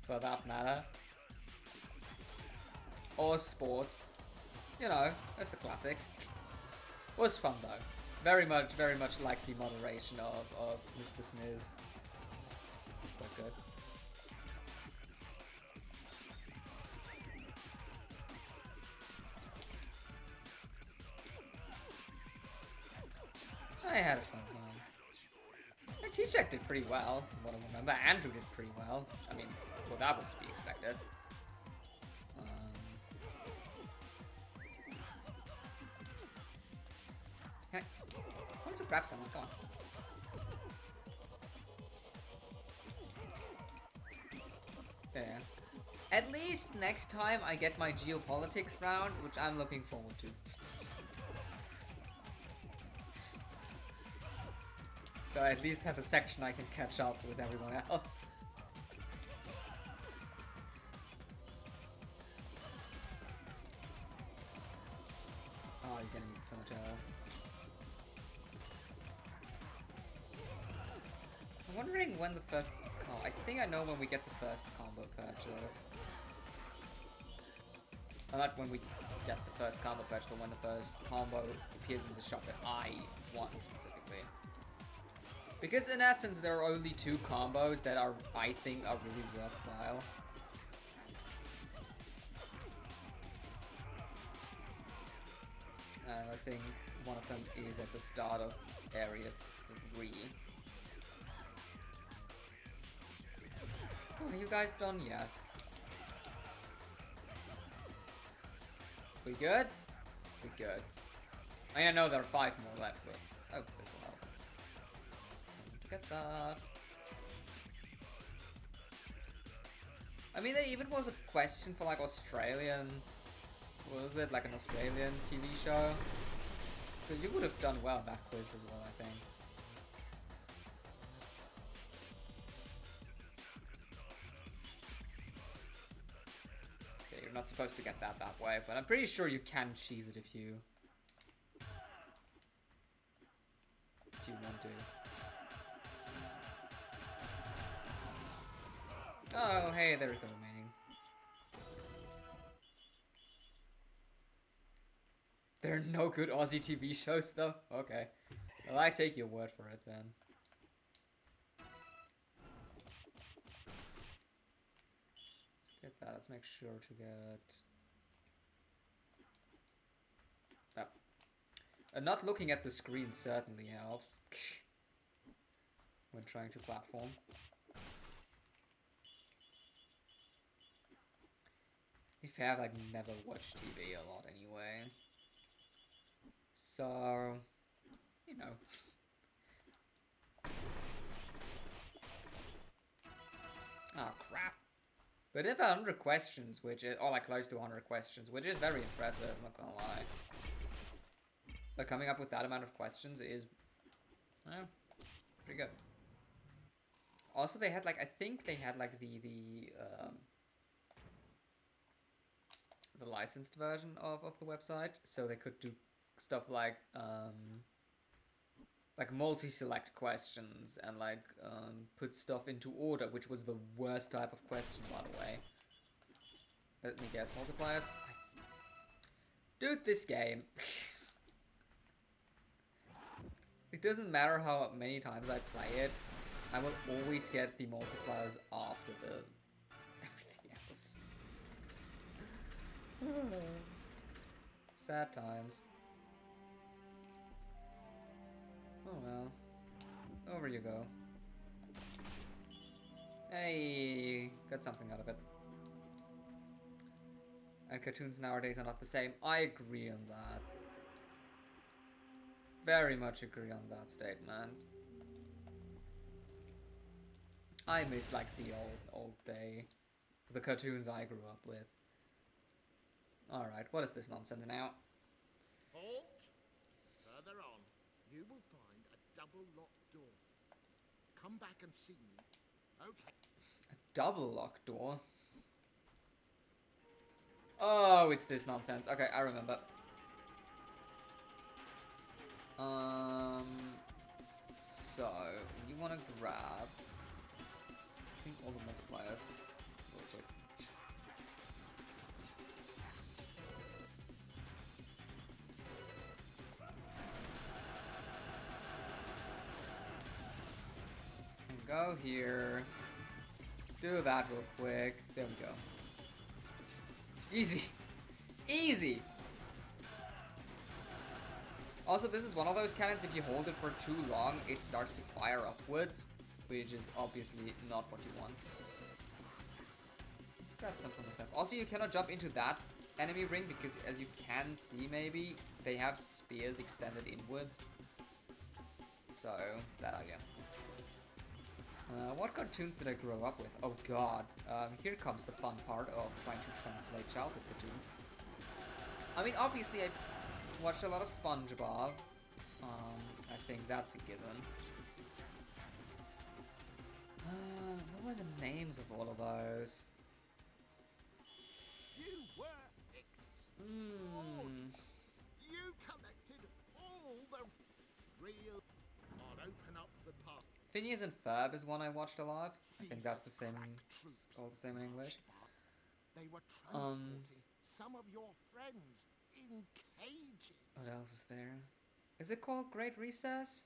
For that matter. Or sports. You know, that's the classics. Was fun though. Very much like the moderation of Mr. Smiz. It's quite good. had a fun time. T-Check did pretty well, from what I remember. Andrew did pretty well. I mean, well, that was to be expected. Okay. I want to grab someone, come on. There. At least next time I get my geopolitics round, which I'm looking forward to. So I at least have a section I can catch up with everyone else. Oh, these enemies are so much hell. I'm wondering when the first... Oh, I think I know when we get the first combo purchase. Well, not when we get the first combo purchase, but when the first combo appears in the shop that I want specifically. Because in essence, there are only 2 combos that are, I think, are really worthwhile. And I think one of them is at the start of Area 3. Oh, are you guys done yet? We good? We good. I mean, I know there are 5 more left, but... Oh, this will help. Get that. I mean, there even was a question for like Australian, what was it, like an Australian TV show? So you would have done well in that quiz as well, I think. Okay, you're not supposed to get that way, but I'm pretty sure you can cheese it if you want to. Oh, hey, there's the remaining. There are no good Aussie TV shows, though? Okay. Well, I take your word for it, then. Let's get that. Let's make sure to get... Oh. Not looking at the screen certainly helps. When trying to platform. If you have, like, never watched TV a lot anyway. So, you know. Oh, crap. But if 100 questions, which is, or like close to 100 questions, which is very impressive, I'm not gonna lie. But coming up with that amount of questions is, well, pretty good. Also, they had, like, I think they had, like, the licensed version of the website, so they could do stuff like multi-select questions and like put stuff into order, which was the worst type of question, by the way. Let me guess, multipliers? Dude, this game. It doesn't matter how many times I play it, I will always get the multipliers after the everything else. Sad times. Oh well. Over you go. Hey, got something out of it. And cartoons nowadays are not the same. I agree on that. Very much agree on that statement. I miss like the old day. The cartoons I grew up with. Alright, what is this nonsense now? Halt! Further on, you will find a double-locked door. Come back and see me. Okay. A double locked door? Oh, it's this nonsense. Okay, I remember. So, you want to grab, I think, all the multipliers real quick. And go here. Do that real quick. There we go. Easy. Easy. Also, this is one of those cannons, if you hold it for too long, it starts to fire upwards, which is obviously not what you want. Let's grab some for myself. Also, you cannot jump into that enemy ring, because as you can see maybe, they have spears extended inwards. So, bad idea. What cartoons did I grow up with? Oh god. Here comes the fun part of trying to translate childhood cartoons. I mean, obviously I watched a lot of SpongeBob. I think that's a given. What were the names of all of those? You were extraordinary. You collected all the real. I'll open up the pub. Phineas and Ferb is one I watched a lot. I think that's the same. It's called the same in English. They were transporting some of your friends in cages. What else is there? Is it called Great Recess?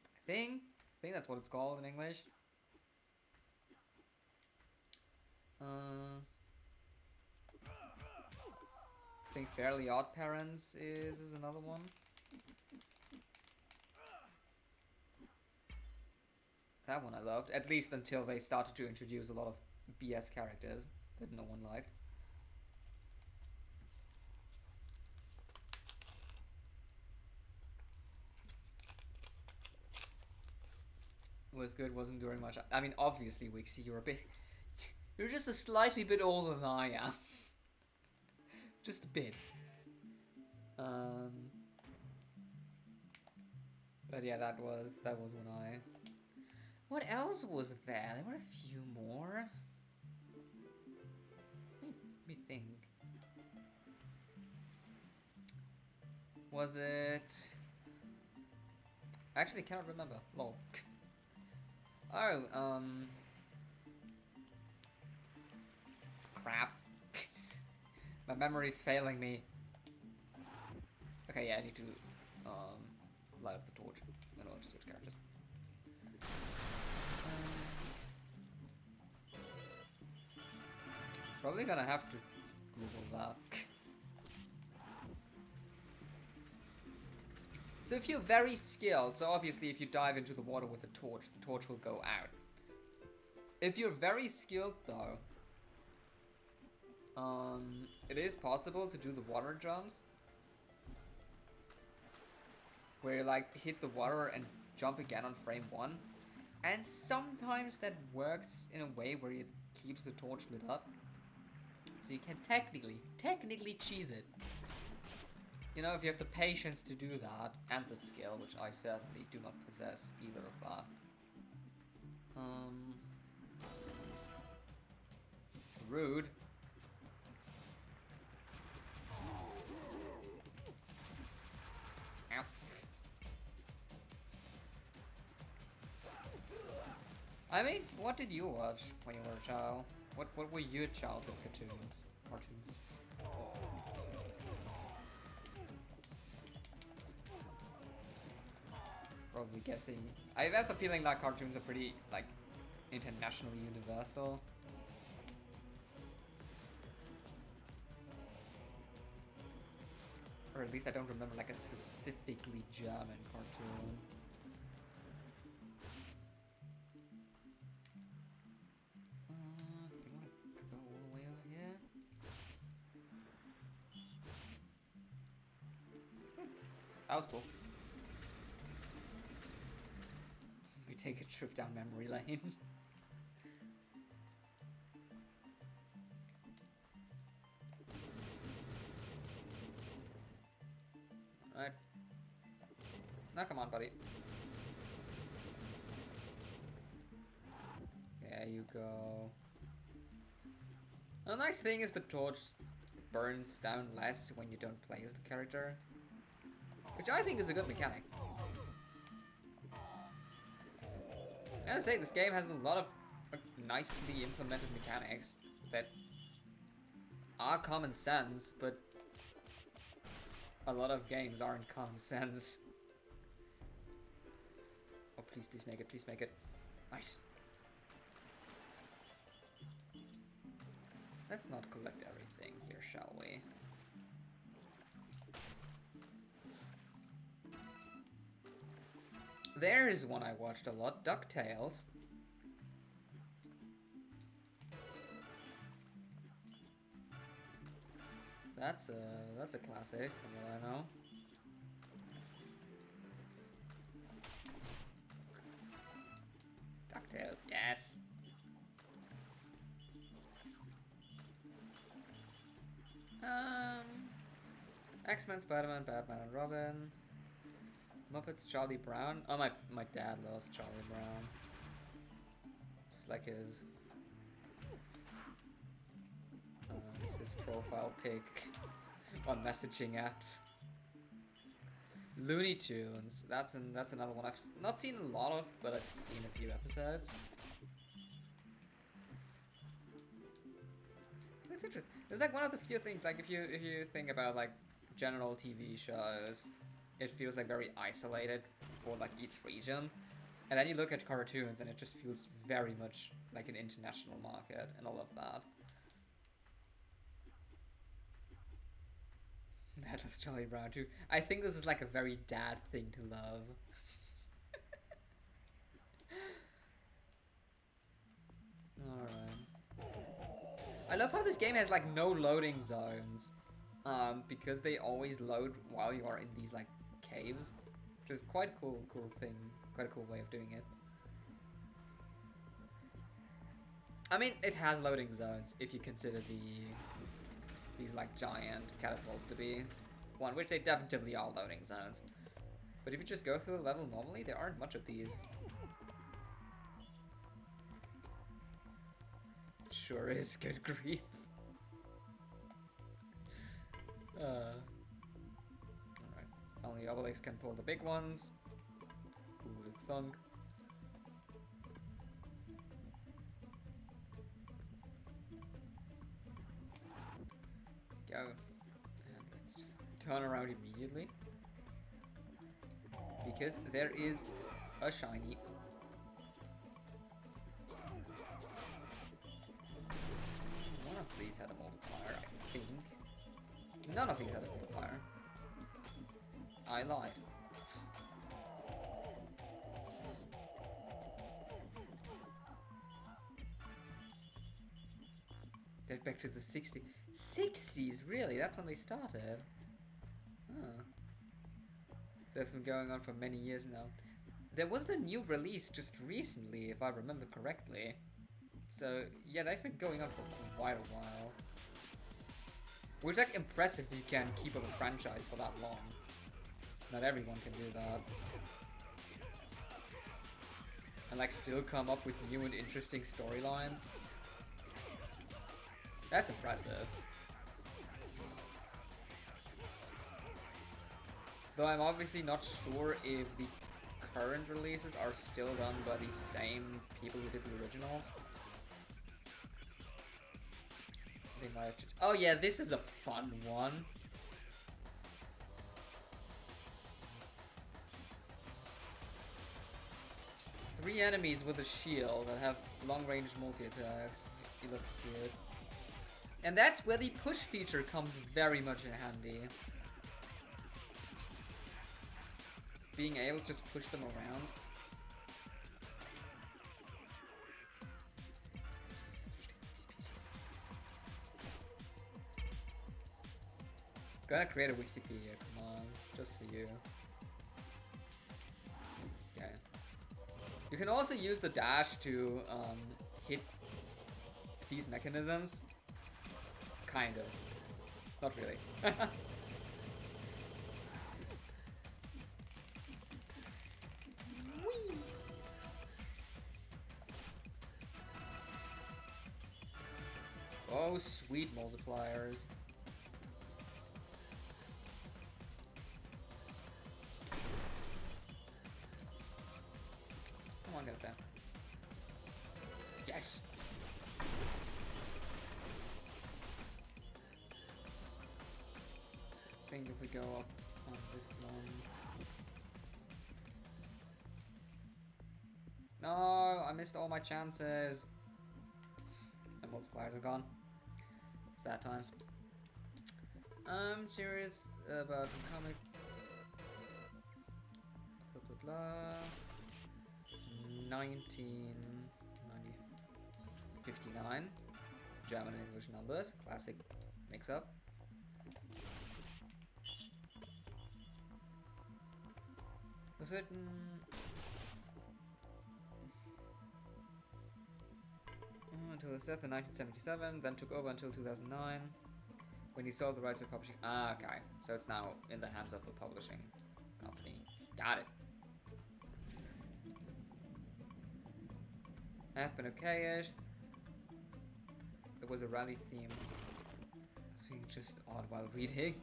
I think that's what it's called in English. I think Fairly Odd Parents is another one. That one I loved, at least until they started to introduce a lot of BS characters that no one liked. Was good, wasn't doing much. I mean, obviously, Wixie, you're just a slightly bit older than I am. Just a bit. But yeah, that was when I... What else was there? There were a few more. Let me think. Was it... I actually cannot remember. Lol. Oh, crap. My memory's failing me. Okay, yeah, I need to light up the torch in order to switch characters. Probably gonna have to Google that. So if you're very skilled, so obviously if you dive into the water with a torch, the torch will go out. If you're very skilled though, it is possible to do the water jumps, where you like hit the water and jump again on frame 1. And sometimes that works in a way where it keeps the torch lit up. So you can technically cheese it. You know, if you have the patience to do that, and the skill, which I certainly do not possess either of that. Rude. Ow. I mean, what did you watch when you were a child? What were your childhood cartoons? Probably guessing. I have the feeling that cartoons are pretty, like, internationally universal. Or at least I don't remember, like, a specifically German cartoon. Do you want to go all the way over here? That was cool. We take a trip down memory lane. Alright. Now come on, buddy. There you go. The nice thing is the torch burns down less when you don't play as the character, which I think is a good mechanic. I gotta say, this game has a lot of nicely implemented mechanics that are common sense, but a lot of games aren't common sense. Oh, please make it, please make it. Nice. Let's not collect everything here, shall we? There's one I watched a lot, DuckTales. That's a classic from what I know. DuckTales, yes. X-Men, Spider-Man, Batman and Robin. Muppets, Charlie Brown. Oh, my dad loves Charlie Brown. It's like his profile pic on messaging apps. Looney Tunes. That's another one I've not seen a lot of, but I've seen a few episodes. It's interesting. It's like one of the few things. Like if you think about like general TV shows, it feels like very isolated for like each region, and then you look at cartoons and it just feels very much like an international market and all of that. That was Charlie Brown too. I think this is like a very dad thing to love. Alright. I love how this game has like no loading zones. Because they always load while you are in these like caves. Which is quite a cool thing. Quite a cool way of doing it. I mean, it has loading zones if you consider these like giant catapults to be one, which they definitely are loading zones. But if you just go through the level normally, there aren't much of these. Sure is, good grief. Alright. Only Obélix can pull the big ones. Who would have thunk? Go. And let's just turn around immediately. Because there is a shiny. One of these had a multiplier, I think. None of these had a multiplier. I lied. They're back to the 60s. 60s? Really? That's when they started? Huh. So they've been going on for many years now. There was a new release just recently, if I remember correctly. So, yeah, they've been going on for quite a while. Which is like impressive if you can keep up a franchise for that long. Not everyone can do that. And like still come up with new and interesting storylines. That's impressive. Though I'm obviously not sure if the current releases are still done by the same people who did the originals. They might have just... Oh yeah, this is a fun one. Three enemies with a shield that have long-range multi-attacks. You love to see it. And that's where the push feature comes very much in handy. Being able to just push them around. Gonna create a Wikipedia, come on, just for you. Okay. You can also use the dash to hit these mechanisms. Kind of. Not really. Oh, sweet multipliers. Come on, get it down. Yes! I think if we go up on this one... No! I missed all my chances! My multipliers are gone. Sad times. I'm serious about the comic. Blah blah blah. 1959. German and English numbers, classic mix-up. Was it? Until his death in 1977, then took over until 2009, when he sold the rights to publishing. Ah, okay. So it's now in the hands of a publishing company. Got it. Have been okayish. There was a rally theme. So you just odd while reading.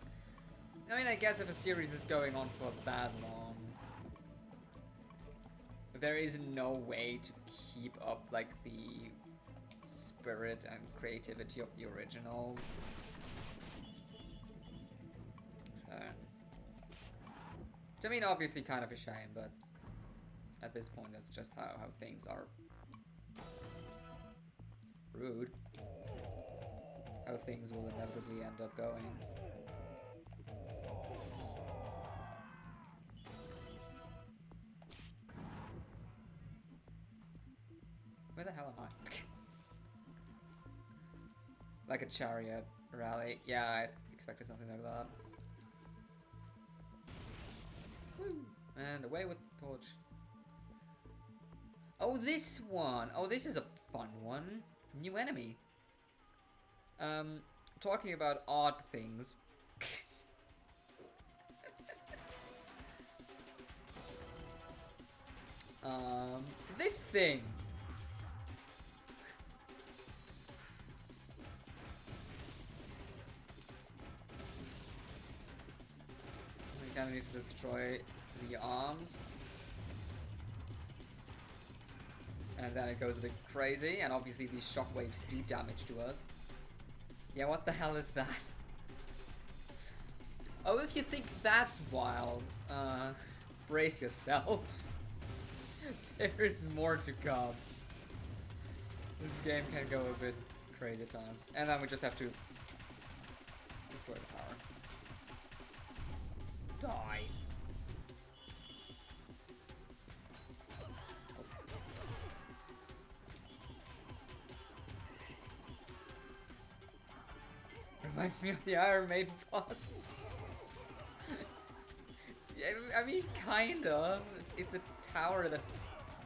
I mean, I guess if a series is going on for that long, there is no way to keep up, like, the spirit and creativity of the originals. So, I mean, obviously kind of a shame, but at this point, that's just how things are. Rude. How things will inevitably end up going. Where the hell am I? Like a chariot rally. Yeah, I expected something like that. Woo! And away with the torch. Oh, this one! Oh, this is a fun one. New enemy. Talking about odd things. This thing! We kind of need to destroy the arms. And then it goes a bit crazy, and obviously these shockwaves do damage to us. Yeah, what the hell is that? Oh, if you think that's wild, brace yourselves. There is more to come. This game can go a bit crazy at times. And then we just have to destroy the power. Die. Reminds me of the Iron Maiden boss. Yeah, I mean, kinda. It's a tower that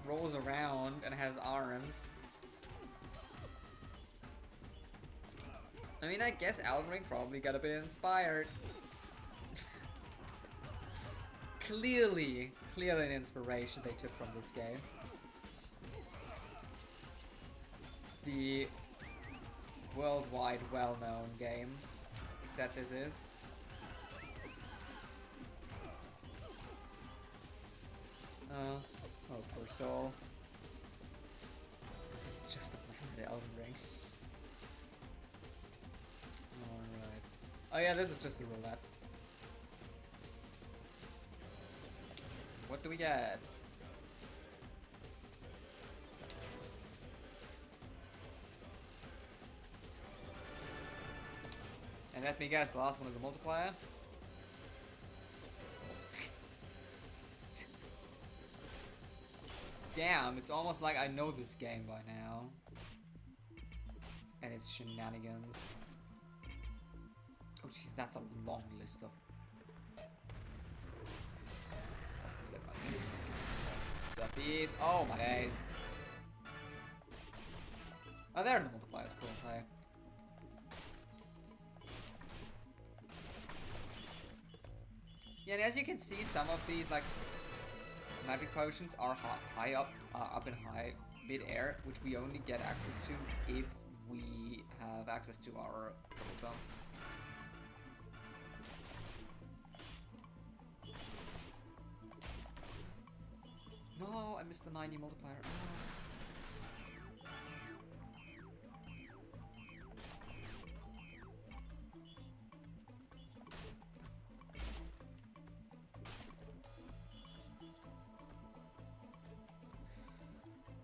rolls around and has arms. I mean, I guess Elden Ring probably got a bit inspired. Clearly an inspiration they took from this game. The worldwide well-known game that this is. Oh, poor soul. This is just a random Elden Ring. Alright. Oh yeah, this is just a roulette. What do we get? And let me guess, the last one is a multiplier? Damn, it's almost like I know this game by now. And it's shenanigans. Oh jeez, that's a long list of... What's up, these? Oh my days. Oh, there are the multipliers. Cool, hey. Yeah, and as you can see, some of these, like, magic potions are high up, up in high mid-air, which we only get access to if we have access to our triple jump. No, I missed the 90 multiplier.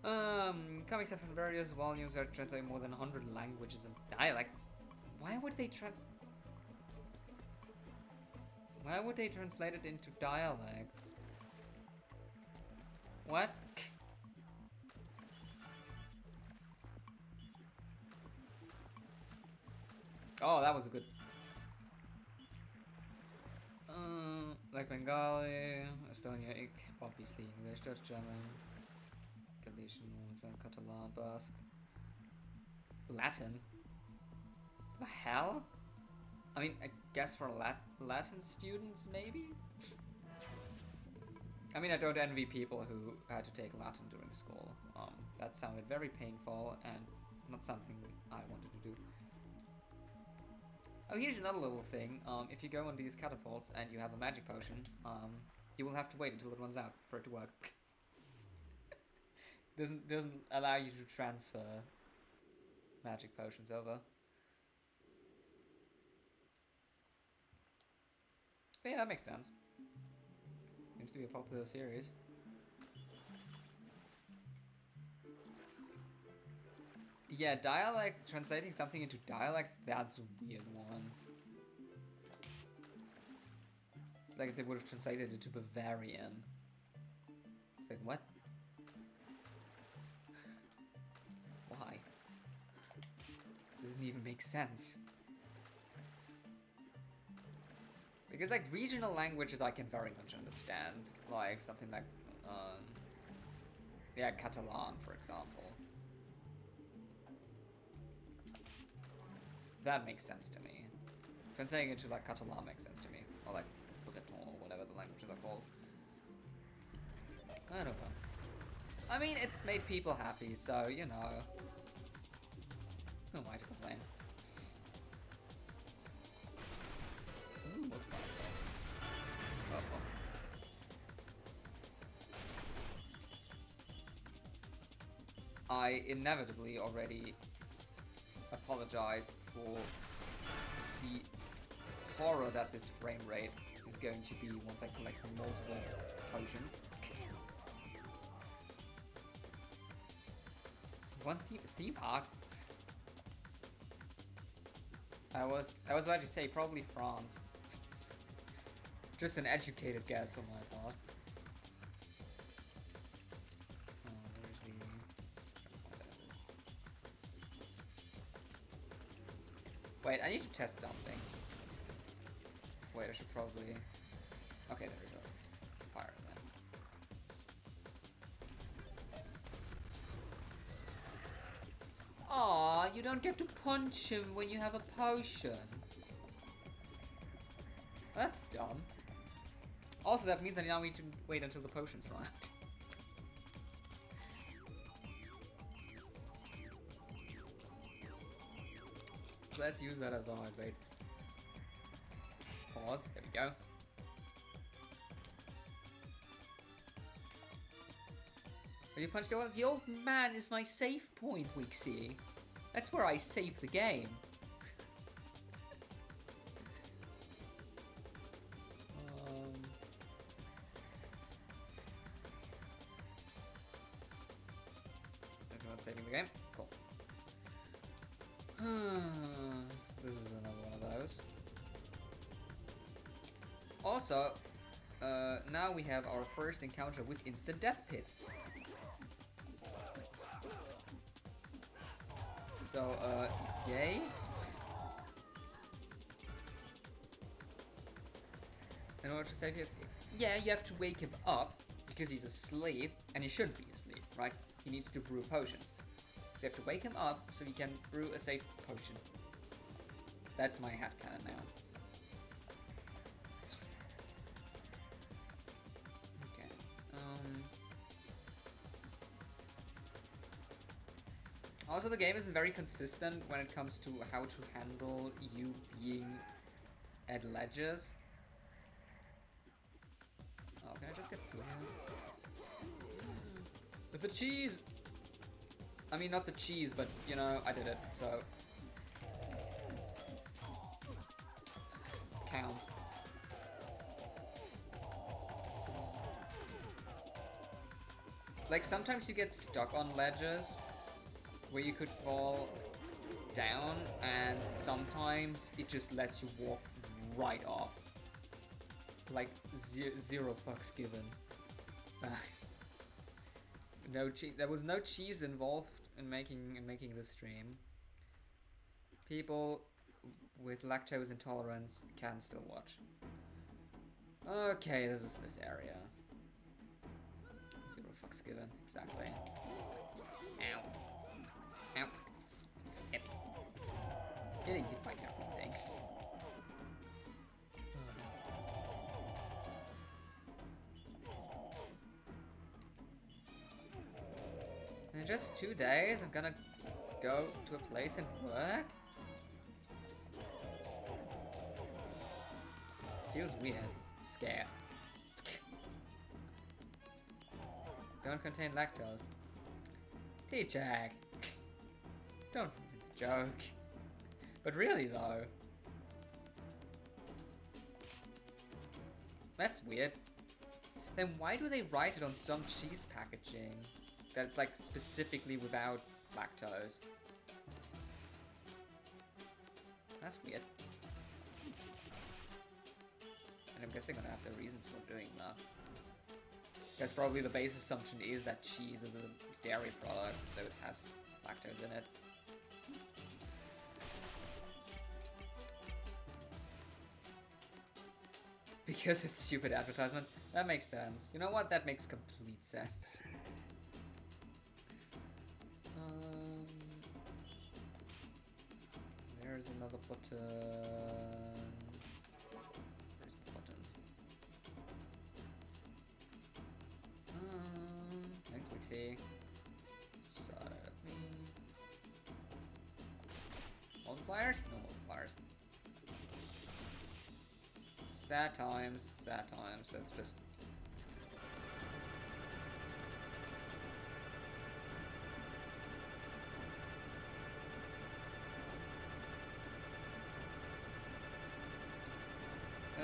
Oh. Comics have in various volumes are translated more than 100 languages and dialects. Why would they translate it into dialects? What? Oh, that was a good. Like Bengali, Estonia, obviously English, Dutch, German, Galician, Catalan, Basque, Latin. The hell? I mean, I guess for Latin students, maybe? I mean, I don't envy people who had to take Latin during school. That sounded very painful and not something I wanted to do. Oh, here's another little thing. If you go on these catapults and you have a magic potion, you will have to wait until it runs out for it to work. doesn't allow you to transfer magic potions over. But yeah, that makes sense. Seems to be a popular series. Yeah, dialect, translating something into dialect, that's a weird one. It's like if they would have translated it to Bavarian. It's like, what? Why? Doesn't even make sense. Because, like, regional languages I can very much understand. Like, something like, yeah, Catalan, for example. That makes sense to me. Translating it to, like, Catalan makes sense to me. Or, like, Breton, or whatever the languages are called. I don't know. I mean, it made people happy, so, you know. Who am I to complain? Ooh, what's that? Uh-oh. I inevitably already apologize for the horror that this frame rate is going to be once I collect multiple potions. One theme arc. I was about to say probably France. Just an educated guess on my part. Where's the... Wait, I need to test something. Wait, I should probably... Okay, there we go. Fire then. Aw, you don't get to punch him when you have a potion. That's dumb. Also, that means I now need to wait until the potions run out. Let's use that as a hard bait. Pause. There we go. When you punch the old man is my save point, Wixie. That's where I save the game. Everyone's saving the game. Cool. This is another one of those. Also, now we have our first encounter with instant death pits. So, yay. In order to save him, yeah, you have to wake him up because he's asleep, and he shouldn't be asleep, right? He needs to brew potions. So you have to wake him up so he can brew a safe potion. That's my headcanon now. Okay. Also, the game isn't very consistent when it comes to how to handle you being at ledges. Oh, can I just get through here? With the cheese! I mean, not the cheese, but, you know, I did it, so... Counts. Like, sometimes you get stuck on ledges where you could fall down, and sometimes it just lets you walk right off. Like, zero fucks given. No cheese. There was no cheese involved in making this stream. People with lactose intolerance can still watch. Okay, this is this area. Zero fucks given, exactly. Ow. Ow. Yep. Getting hit by everything. In just 2 days, I'm gonna go to a place and work? Feels weird. Scared. Don't contain lactose. T-Jack. Don't joke. But really though. That's weird. Then why do they write it on some cheese packaging that's like specifically without lactose? That's weird. And I'm guessing they're gonna have their reasons for doing that. Because probably the base assumption is that cheese is a dairy product, so it has lactose in it. Because it's stupid advertisement. That makes sense. You know what? That makes complete sense. There's another button. Where's the buttons? Next we see. So me. Multipliers? No multipliers. Sad times, so it's just...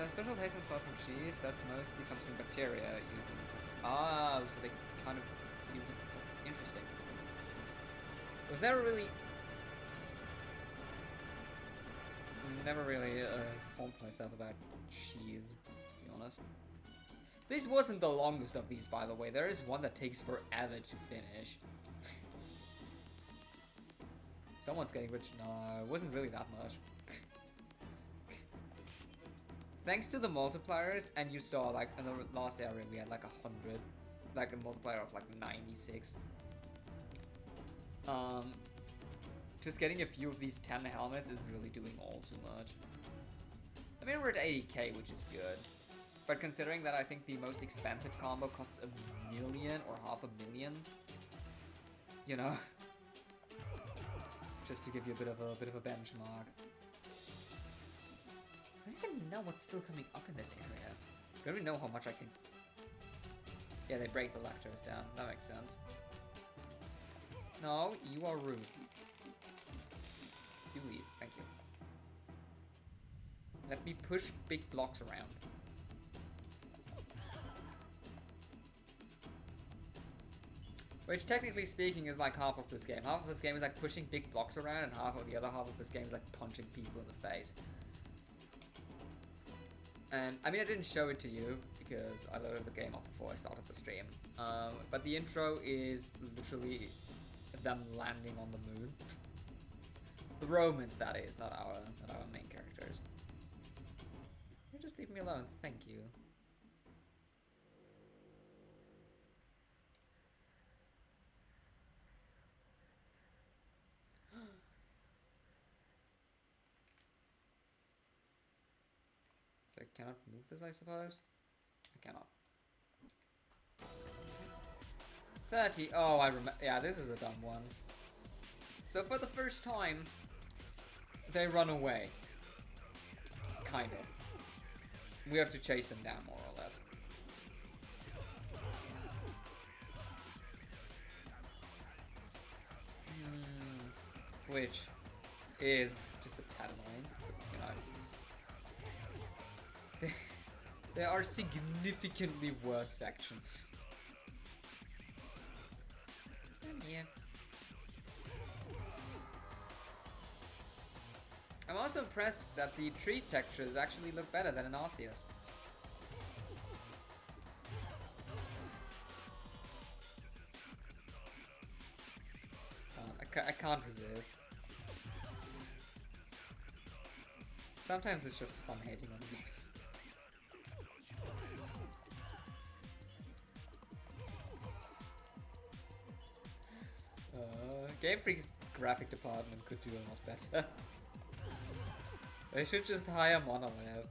special taste and smell from cheese, that's mostly comes from bacteria. Oh, so they kind of use it. Interesting. We've never really informed myself about cheese, to be honest. This wasn't the longest of these, by the way. There is one that takes forever to finish. Someone's getting rich. No, it wasn't really that much. Thanks to the multipliers, and you saw, like, in the last area we had, like, 100. Like, a multiplier of, like, 96. Just getting a few of these 10 helmets is really doing all too much. I mean, we're at 80k, which is good. But considering that I think the most expensive combo costs $1 million or $500,000, you know, just to give you a bit of a benchmark. I don't even know what's still coming up in this area. I don't even know how much I can... Yeah, they break the lactose down. That makes sense. No, you are rude. You leave. Thank you. Let me push big blocks around. Which, technically speaking, is like half of this game. Half of this game is like pushing big blocks around, and half of the other half of this game is like punching people in the face. And, I mean, I didn't show it to you, because I loaded the game up before I started the stream. But the intro is literally them landing on the moon. The Romans, that is, not our main characters. You just leave me alone, thank you. So I cannot move this, I suppose? I cannot. 30. Oh, I remember. Yeah, this is a dumb one. So for the first time, they run away. Kind of. We have to chase them down, more or less. Which is just a tad annoying, you know. There are significantly worse sections. Yeah. I'm also impressed that the tree textures actually look better than in Arceus. I can't resist. Sometimes it's just fun hating on the game. Game Freak's graphic department could do a lot better. They should just hire Monolith.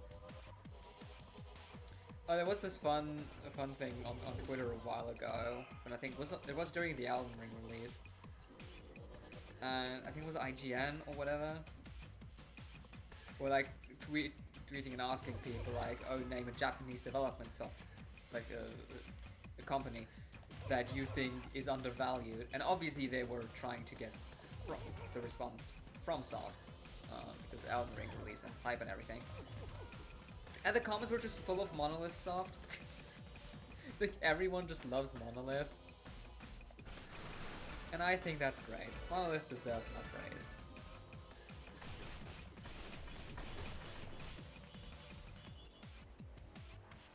Oh, there was this fun thing on Twitter a while ago, and I think it was during the Elden Ring release. And I think it was IGN or whatever. Or like tweeting and asking people like, oh, name a Japanese development like a company that you think is undervalued. And obviously they were trying to get the response from Soft, because Elden Ring release and hype and everything. And the comments were just full of Monolith Soft. Like everyone just loves Monolith. And I think that's great. Monolith deserves more praise.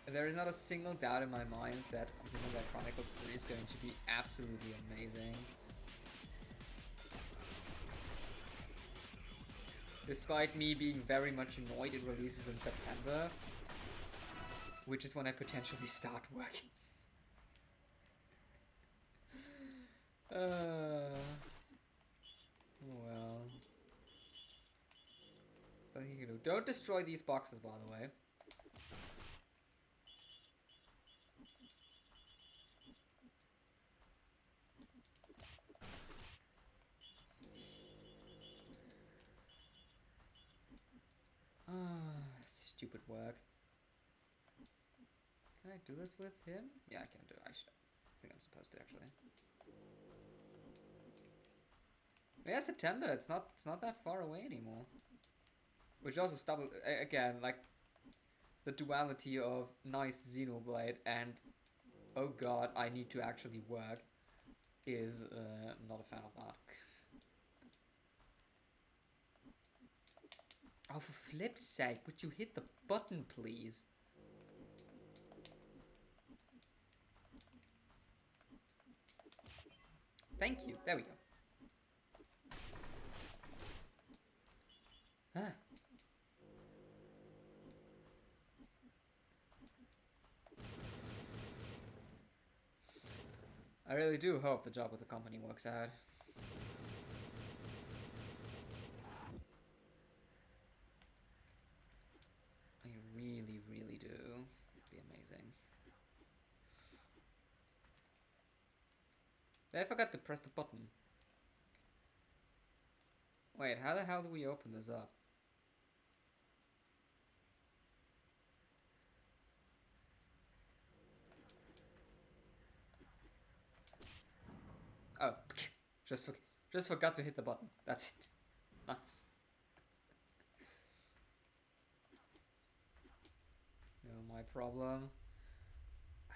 There is not a single doubt in my mind that Xenoblade Chronicles 3 is going to be absolutely amazing. Despite me being very much annoyed it releases in September, which is when I potentially start working. Oh well. Something you can do. Don't destroy these boxes, by the way. Stupid work. Can I do this with him? Yeah, I can do it. I think I'm supposed to actually. Yeah, September. It's not that far away anymore. Which also again, like the duality of nice Xenoblade and oh god, I need to actually work is not a fan of that. Oh, for flip's sake, would you hit the button, please? Thank you. There we go. Ah. I really do hope the job with the company works out. I really, really do. It'd be amazing. I forgot to press the button. Wait, how the hell do we open this up? Oh, just forgot to hit the button. That's it. Nice. No, my problem.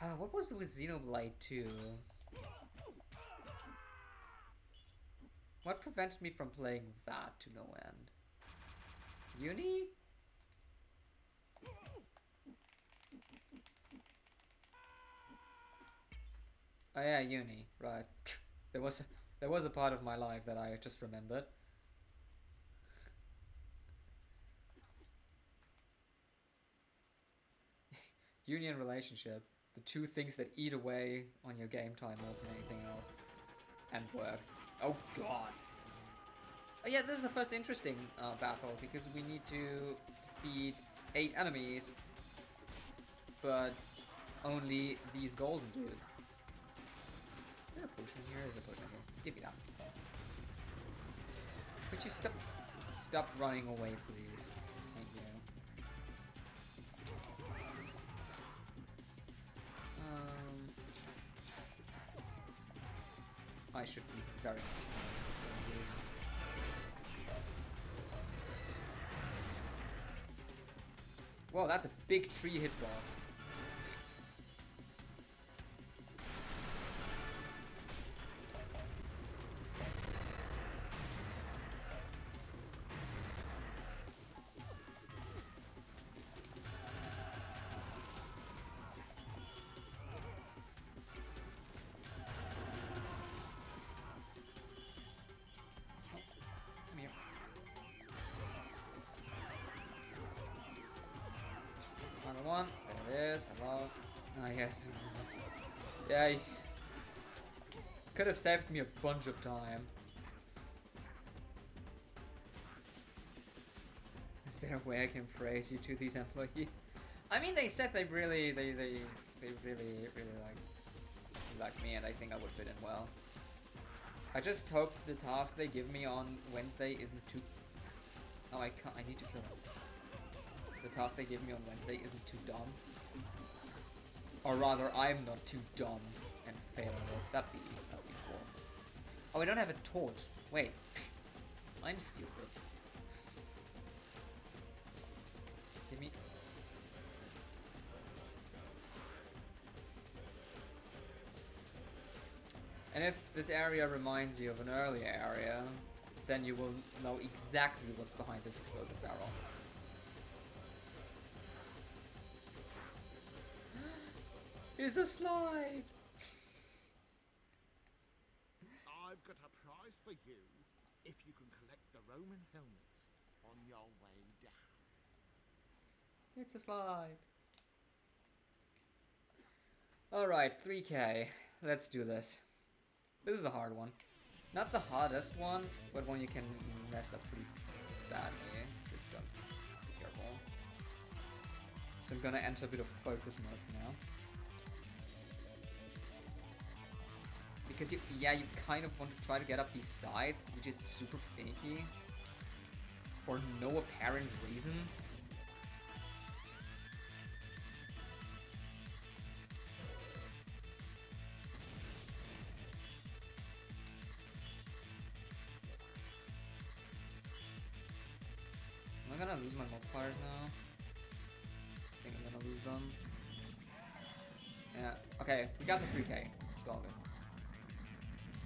Ah, what was it with Xenoblade 2? What prevented me from playing that to no end? Uni? Oh yeah, uni. Right. There was a part of my life that I just remembered. Uni and relationship, the two things that eat away on your game time more than anything else. And work. Oh god. Oh yeah, this is the first interesting battle because we need to defeat 8 enemies, but only these golden dudes. Is there a potion here? There's a potion here. Give me that. Could you stop running away, please? Thank you. I should be very much more these. Whoa, that's a big tree hitbox. Final one. There it is. Hello. Ah, yes. Yeah. Could have saved me a bunch of time. Is there a way I can praise you to these employees? I mean, they said they really like me, and I think I would fit in well. I just hope the task they give me on Wednesday isn't too... Oh, I can't. I need to kill him. The task they give me on Wednesday isn't too dumb. Or rather, I'm not too dumb and fail at it. That'd be cool. Oh, we don't have a torch. Wait. I'm stupid. Give me... And if this area reminds you of an earlier area, then you will know exactly what's behind this explosive barrel. It's a slide! I've got a prize for you if you can collect the Roman helmets on your way down. It's a slide. Alright, 3K. Let's do this. This is a hard one. Not the hardest one, but one you can mess up pretty badly. So be careful. So I'm gonna enter a bit of focus mode now. Because you kind of want to try to get up these sides, which is super finicky. For no apparent reason. Am I gonna lose my multipliers now? I think I'm gonna lose them. Yeah, okay, we got the 3K. Let's go with it.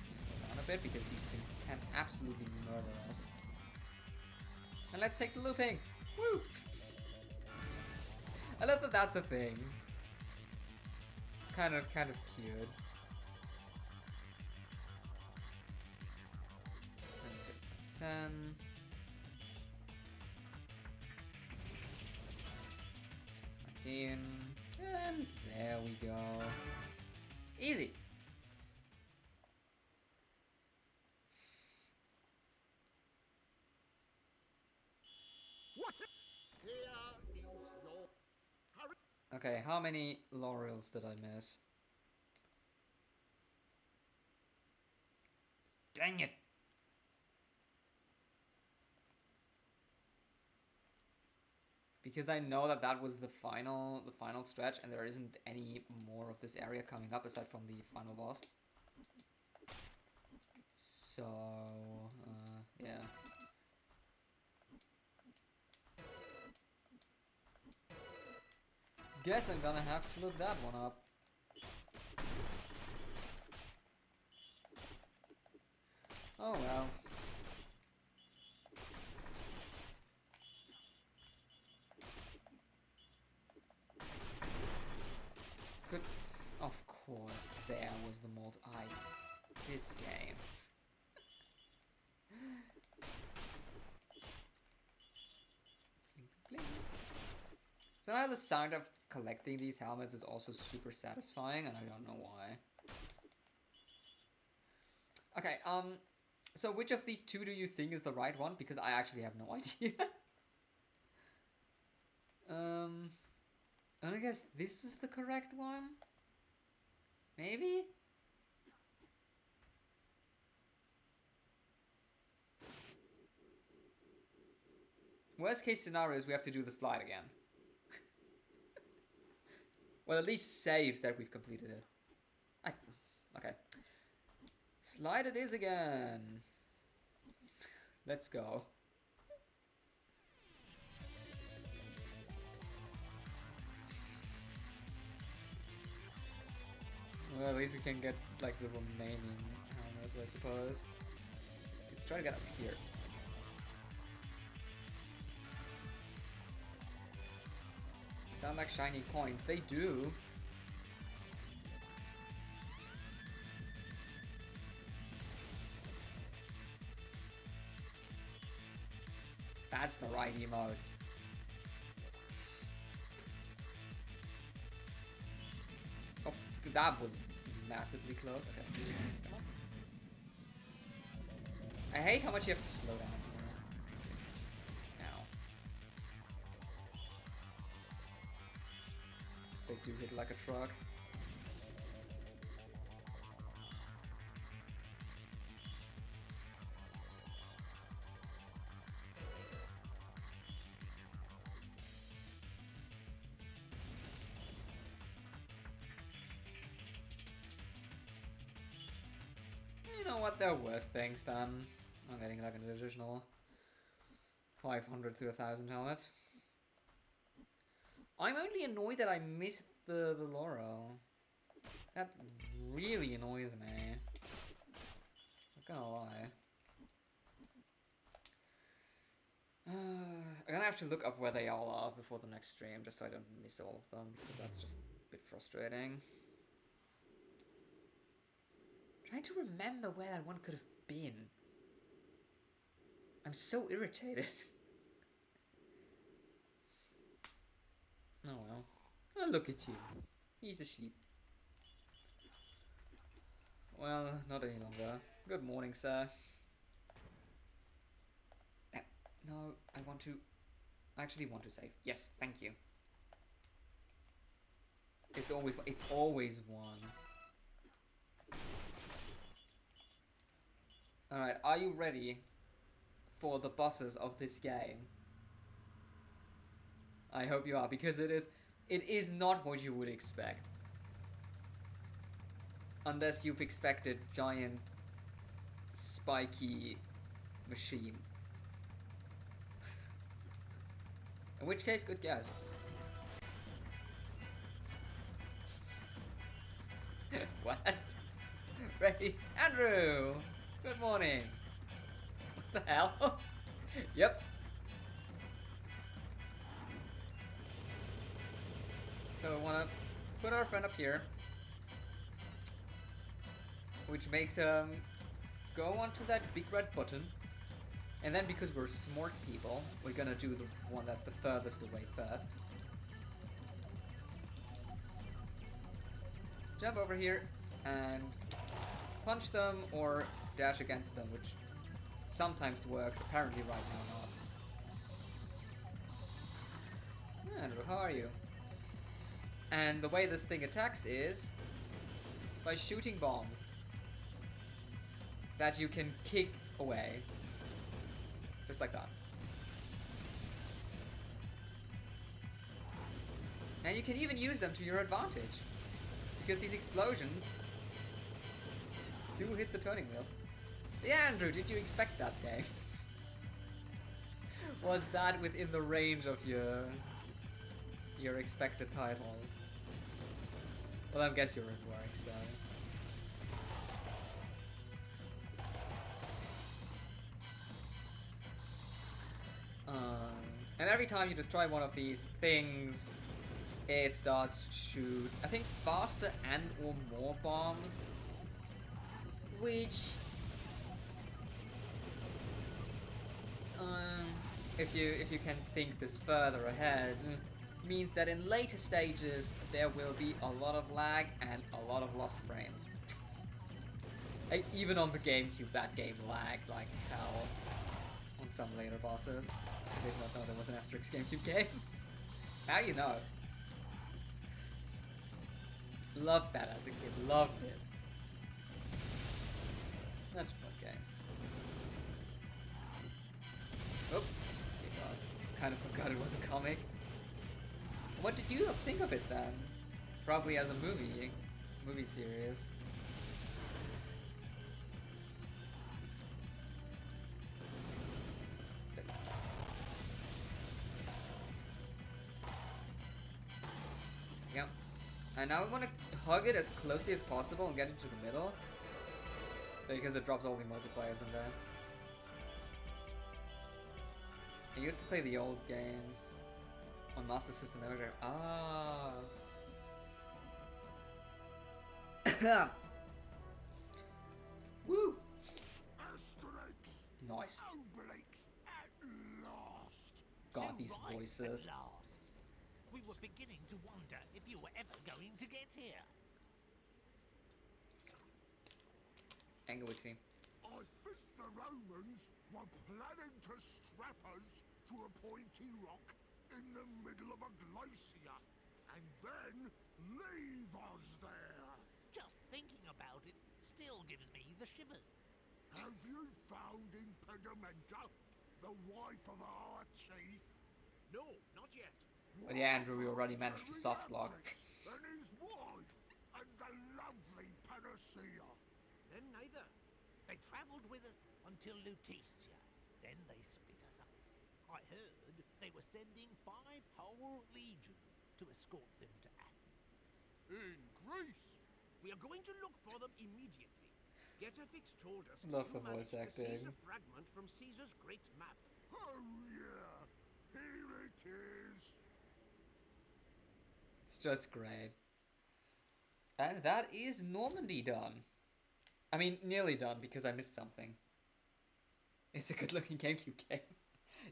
Slow down a bit because these things can absolutely murder us. And let's take the looping! Woo! I love that that's a thing. It's kind of cute. Let's get times 10. And there we go. Easy. What? Here is your... Okay, how many Laurels did I miss? Dang it! Because I know that that was the final stretch, and there isn't any more of this area coming up aside from the final boss. So, yeah. Guess I'm gonna have to look that one up. Oh well. Good. Of course, there was the mold. This game. Blink, blink. So now the sound of collecting these helmets is also super satisfying, and I don't know why. Okay, so which of these two do you think is the right one? Because I actually have no idea. I guess this is the correct one? Maybe? Worst case scenario is we have to do the slide again. Well, at least saves that we've completed it. Okay. Slide it is again. Let's go. Well, at least we can get, like, the remaining helmets, I suppose. Let's try to get up here. Sound like shiny coins. They do. That's the right emote. That was massively close. Okay, come on. I hate how much you have to slow down here. Ow. They do hit like a truck. You know what, there are worse things than I'm getting like an additional 500 to 1,000 helmets. I'm only annoyed that I missed the Laurel. That really annoys me. Not gonna lie. I'm gonna have to look up where they all are before the next stream, just so I don't miss all of them, because that's just a bit frustrating. Trying to remember where that one could have been. I'm so irritated. Oh well. Oh, look at you. He's asleep. Well, not any longer. Good morning, sir. No, I actually want to save. Yes, thank you. It's always one. Alright, are you ready for the bosses of this game? I hope you are, because it is not what you would expect. Unless you've expected giant spiky machine. In which case, good guess. What? Ready? Andrew! Good morning. What the hell? Yep. So I want to put our friend up here. Which makes go onto that big red button. And then because we're smart people, we're gonna do the one that's the furthest away first. Jump over here and punch them or dash against them, which sometimes works, apparently right now not. Andrew, how are you? And the way this thing attacks is by shooting bombs that you can kick away. Just like that. And you can even use them to your advantage. Because these explosions do hit the turning wheel. Yeah, Andrew, did you expect that game? Was that within the range of your expected titles? Well, I guess you're at work, so... And every time you destroy one of these things, it starts to shoot, I think, faster and or more bombs. Which... if you can think this further ahead, means that in later stages there will be a lot of lag and a lot of lost frames. Even on the GameCube, that game lagged like hell on some later bosses. I did not know there was an Astérix GameCube game. Now you know. Loved that as a kid, loved it. That's a fun game. Oh, kind of forgot it was a comic. What did you think of it then? Probably as a movie series. Yep. And now we want to hug it as closely as possible and get into the middle. Because it drops all the multiplayers in there. I used to play the old games on Master System Emulator. Ah. Woo! Astérix! Nice. Obélix at last! God, So these right, voices. At last. We were beginning to wonder if you were ever going to get here. Angewixy. I think the Romans were planning to strap us to a pointy rock in the middle of a glacier and then leave us there. Just thinking about it still gives me the shivers. Have you found Impedimenta, the wife of our chief? No, not yet. Well, yeah, Andrew, we already managed to soft lock. And his wife, and the lovely Panacea. Then neither. They travelled with us until Lutetia. Then they split us up. I heard they were sending 5 whole legions to escort them to Athens. In Greece. We are going to look for them immediately. Getafix told us Love you the voice managed to seize acting. a fragment from Caesar's great map. Oh yeah, here it is. It's just great. And that is Normandy done. I mean, nearly done because I missed something. It's a good looking GameCube game.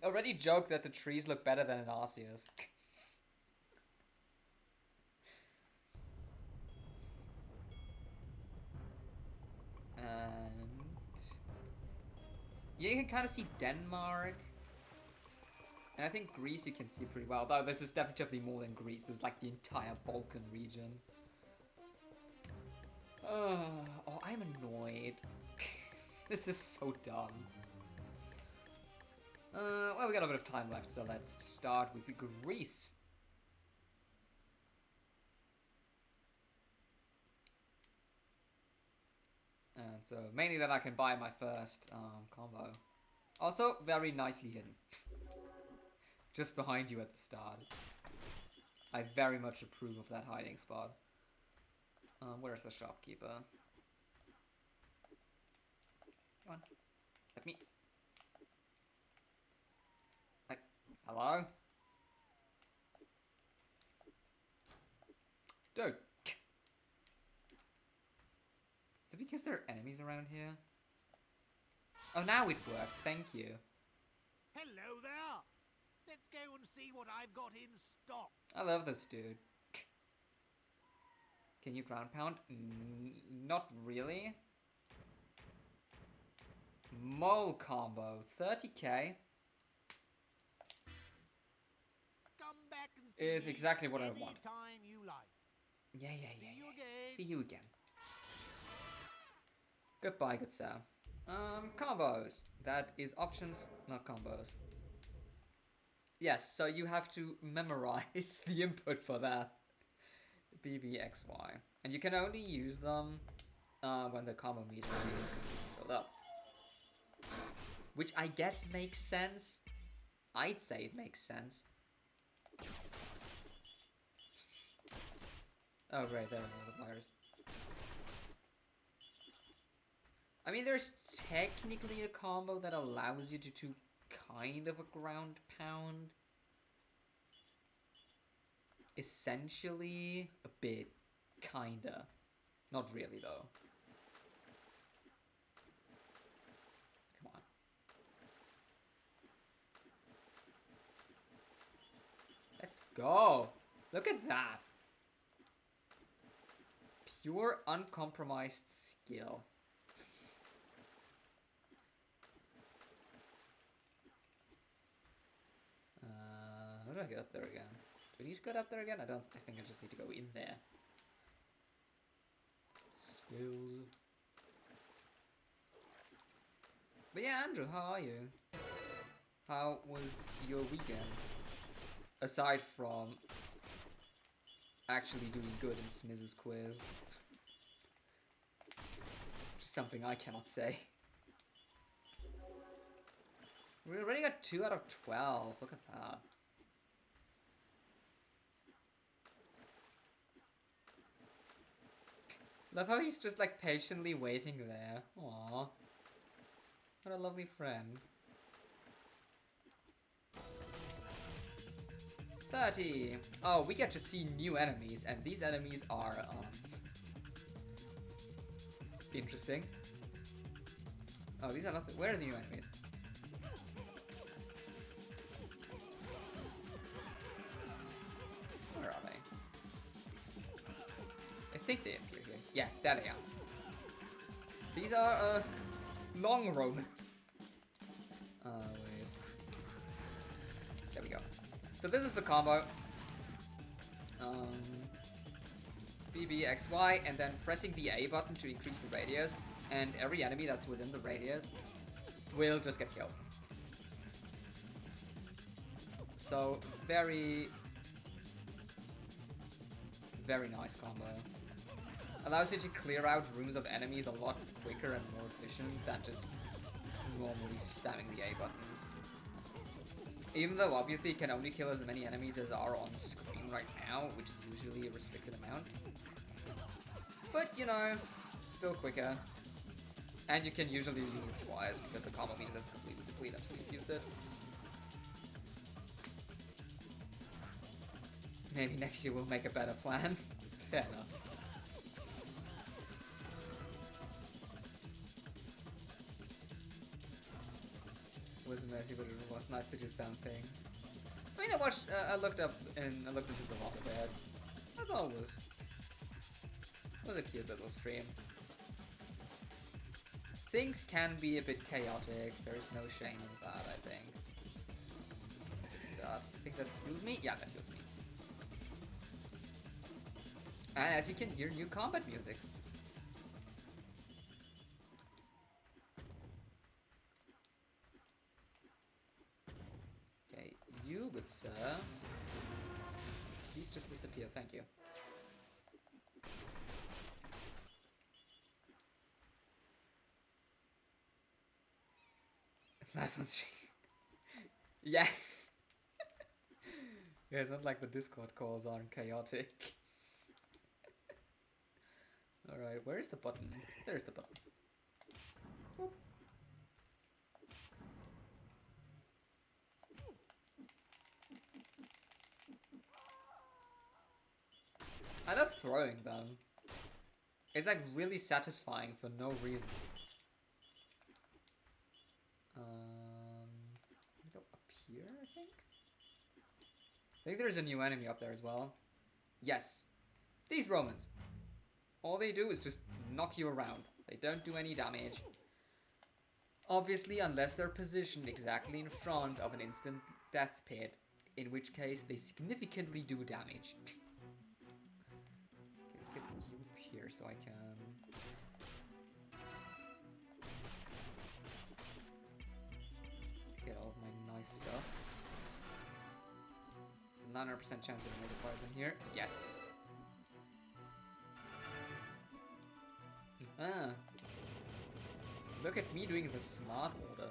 I already joked that the trees look better than in Arceus. And yeah, you can kind of see Denmark. And I think Greece you can see pretty well. Though this is definitely more than Greece. This is like the entire Balkan region. Oh, I'm annoyed. This is so dumb. Well, we got a bit of time left, so let's start with Greece. And so, mainly that I can buy my first combo. Also, very nicely hidden. Just behind you at the start. I very much approve of that hiding spot. Where's the shopkeeper? Come on. Let me... Hello? Dude. Is it because there are enemies around here? Oh, now it works. Thank you. Hello there! Let's go and see what I've got in stock. I love this dude. Can you ground pound? Not really. Mole combo. 30k. Come back and see Is me exactly what I want. anytime you like. Yeah. See you again. See you again. Goodbye, good sir. Combos. That is options, not combos. Yes, so you have to memorize the input for that. BBXY. And you can only use them when the combo meter is completely filled up. Which I guess makes sense. I'd say it makes sense. Oh, right, there are multipliers. I mean, there's technically a combo that allows you to do kind of a ground pound. Essentially, a bit. Kinda. Not really, though. Come on. Let's go! Look at that! Pure, uncompromised skill. How do I get up there again? Do I need to get up there again? I think I just need to go in there. Skills. But yeah, Andrew, how are you? How was your weekend? Aside from actually doing good in Smiz's quiz. Just something I cannot say. We already got 2 out of 12. Look at that. Love how he's just like patiently waiting there. Aww. What a lovely friend. 30. Oh, we get to see new enemies, and these enemies are interesting. Oh, these are nothing. Where are the new enemies? Where are they? I think they appear here. Yeah, there they are. These are long Romans. Wait. There we go. So this is the combo. BB, XY, and then pressing the A button to increase the radius, and every enemy that's within the radius will just get killed. So, very nice combo. Allows you to clear out rooms of enemies a lot quicker and more efficient than just normally spamming the A button. Even though obviously it can only kill as many enemies as are on screen right now, which is usually a restricted amount. But, you know, still quicker. And you can usually use it twice because the combo meter doesn't completely deplete until you've used it. Maybe next year we'll make a better plan. Fair enough. It was messy, but it was nice to do something. I mean, I looked into the log a bit. I thought it was a cute little stream. Things can be a bit chaotic. There's no shame in that, I think. I think that heals me? Yeah, that heals me. And as you can hear, new combat music. Okay, you, good sir. Please just disappear, thank you. Live on stream. Yeah. Yeah, it's not like the Discord calls aren't chaotic. Alright, where is the button? There's the button. Boop. I love throwing them. It's like really satisfying for no reason. Go up here, I think? I think there's a new enemy up there as well. Yes. These Romans. All they do is just knock you around. They don't do any damage. Obviously, unless they're positioned exactly in front of an instant death pit, in which case they significantly do damage. Okay, let's get you up here so I can... get all of my nice stuff. So 900% chance that the multipliers in here. Yes. Ah. Look at me doing the smart order.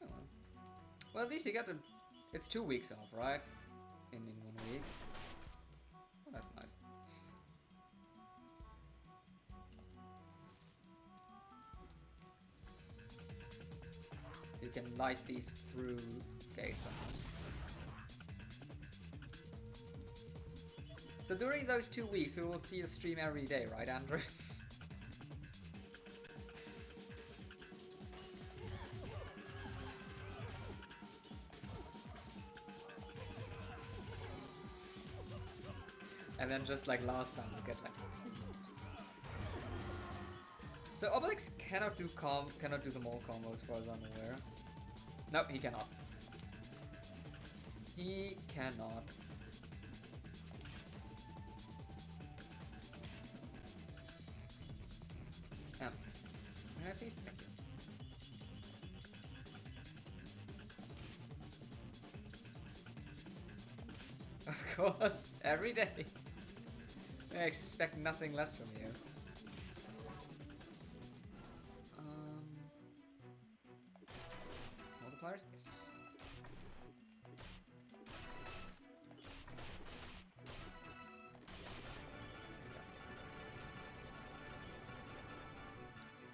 Oh. Well, at least you got the... It's 2 weeks off, right? In 1 week. Oh, that's nice. You can light these through gates somehow. So during those 2 weeks, we will see a stream every day, right, Andrew? And then just like last time, we get like... So Obélix cannot do the mole combos, as far as I'm aware. No, he cannot. He cannot. Can I please? Thank you. Of course, every day. I expect nothing less from you. Multipliers? Yes.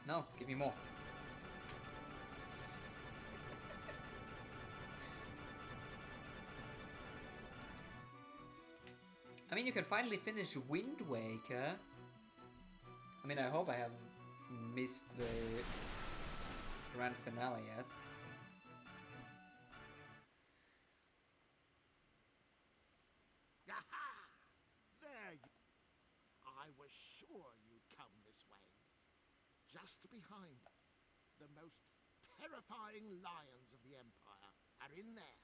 No, give me more. I mean, you can finally finish Wind Waker. I mean, I hope I haven't missed the grand finale yet. was sure you'd come this way. Just behind the most terrifying lions of the Empire are in there.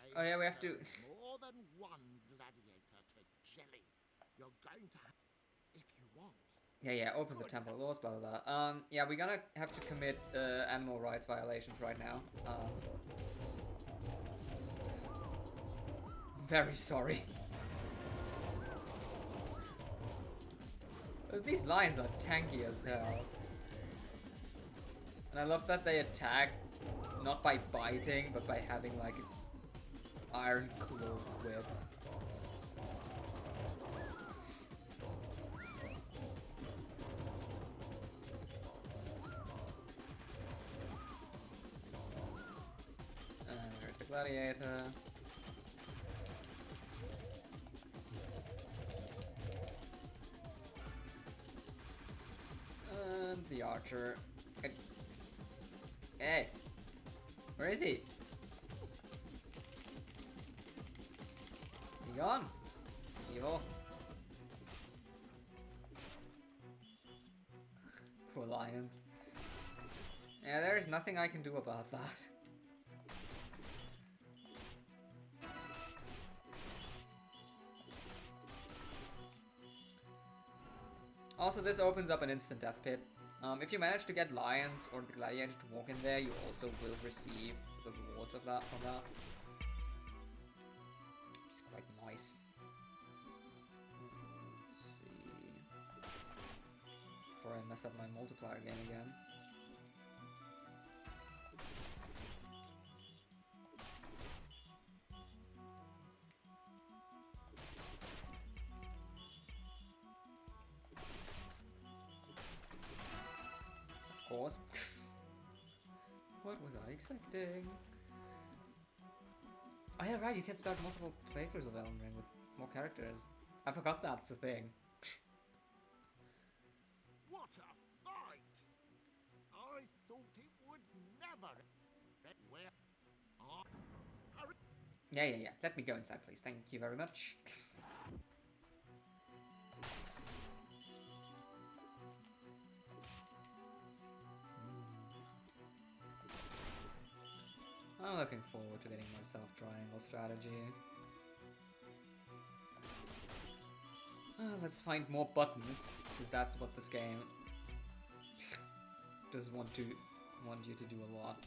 They Oh yeah, we have to... more than one gladiator to jelly. You're going to have, if you want. Yeah, open the temple laws, blah blah blah. Yeah, we're gonna have to commit animal rights violations right now. Very sorry. These lions are tanky as hell. And I love that they attack not by biting, but by having like an iron claw whip. And there's the gladiator. And the archer. Hey! Where is he? He gone? Evil. Poor lions. Yeah, there's nothing I can do about that. Also, this opens up an instant death pit. If you manage to get lions or the gladiator to walk in there, you also will receive the rewards of that from that. Which is quite nice. Let's see. Before I mess up my multiplier game again. Of course. What was I expecting? Oh yeah, right, you can start multiple playthroughs of Elden Ring with more characters. I forgot that's a thing. What a fight! I thought it would never. Where? Hurry! Yeah. Let me go inside, please. Thank you very much. I'm looking forward to getting myself triangle strategy. Let's find more buttons, because that's what this game does want you to do a lot.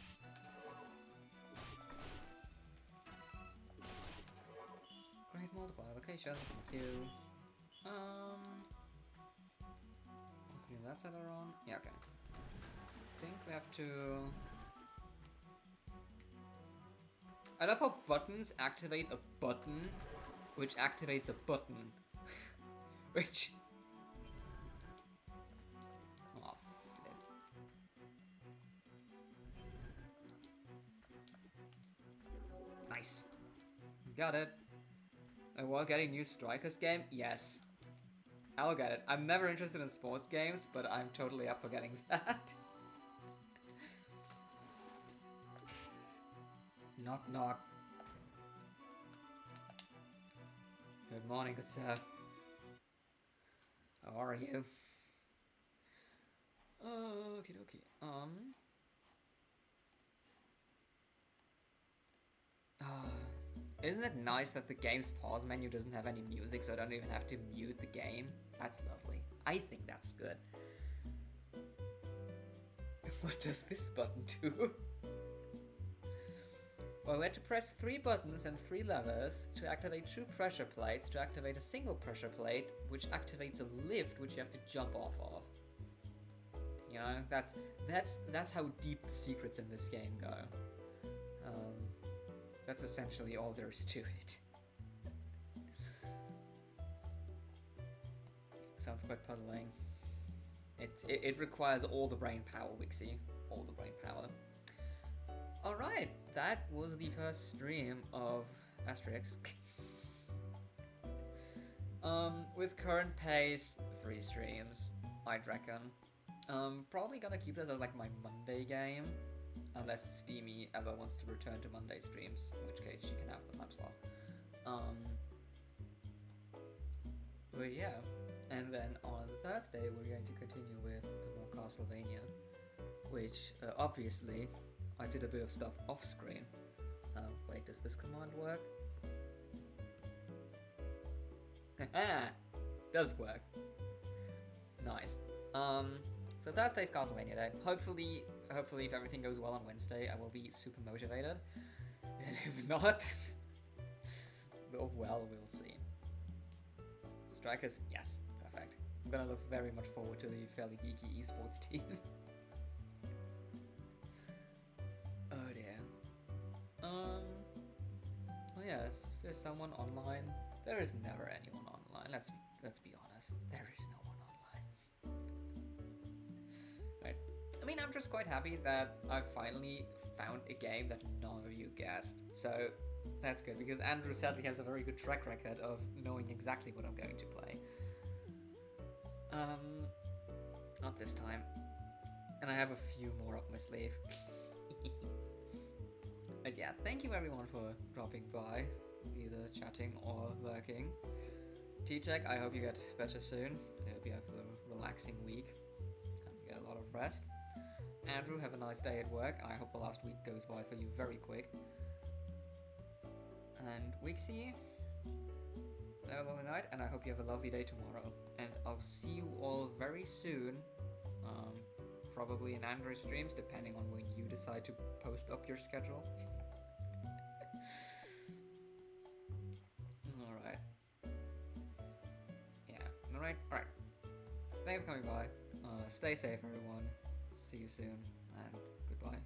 Great multiplier location, thank you. Okay, that's either on. Yeah, okay. I think we have to. I love how buttons activate a button, which activates a button. Which... Oh, flip. Nice. Got it. While getting new Strikers game? Yes. I'll get it. I'm never interested in sports games, but I'm totally up for getting that. Knock knock. Good morning, good sir. How are you? Okie dokie. Isn't it nice that the game's pause menu doesn't have any music, so I don't even have to mute the game? That's lovely. I think that's good. What does this button do? Well, we had to press 3 buttons and 3 levers to activate 2 pressure plates, to activate a single pressure plate, which activates a lift, which you have to jump off of. You know, that's how deep the secrets in this game go. That's essentially all there is to it. Sounds quite puzzling. It requires all the brain power, Wixie. All the brain power. Alright, that was the first stream of Astérix. With current pace, 3 streams, I'd reckon. Probably gonna keep this as like my Monday game. Unless Steamy ever wants to return to Monday streams, in which case she can have the time slot. But yeah, and then on Thursday we're going to continue with more Castlevania, which obviously I did a bit of stuff off screen. Wait, does this command work? Haha, does work. Nice. So Thursday's Castlevania Day. Hopefully if everything goes well on Wednesday, I will be super motivated. And if not, oh well, we'll see. Strikers, yes, perfect. I'm gonna look very much forward to the fairly geeky esports team. Oh dear. Oh yes, is there someone online? There is never anyone online. Let's be honest. There is no one online. Right. I mean, I'm just quite happy that I finally found a game that none of you guessed. So that's good, because Andrew sadly has a very good track record of knowing exactly what I'm going to play. Not this time. And I have a few more up my sleeve. But yeah, thank you everyone for dropping by, either chatting or lurking. T-Tech, I hope you get better soon. I hope you have a relaxing week and get a lot of rest. Andrew, have a nice day at work. I hope the last week goes by for you very quick. And Wixie, have a lovely night, and I hope you have a lovely day tomorrow. And I'll see you all very soon. Probably in Andrew's streams, depending on when you decide to post up your schedule. Alright. Yeah, alright. Thank you for coming by. Stay safe, everyone. See you soon, and goodbye.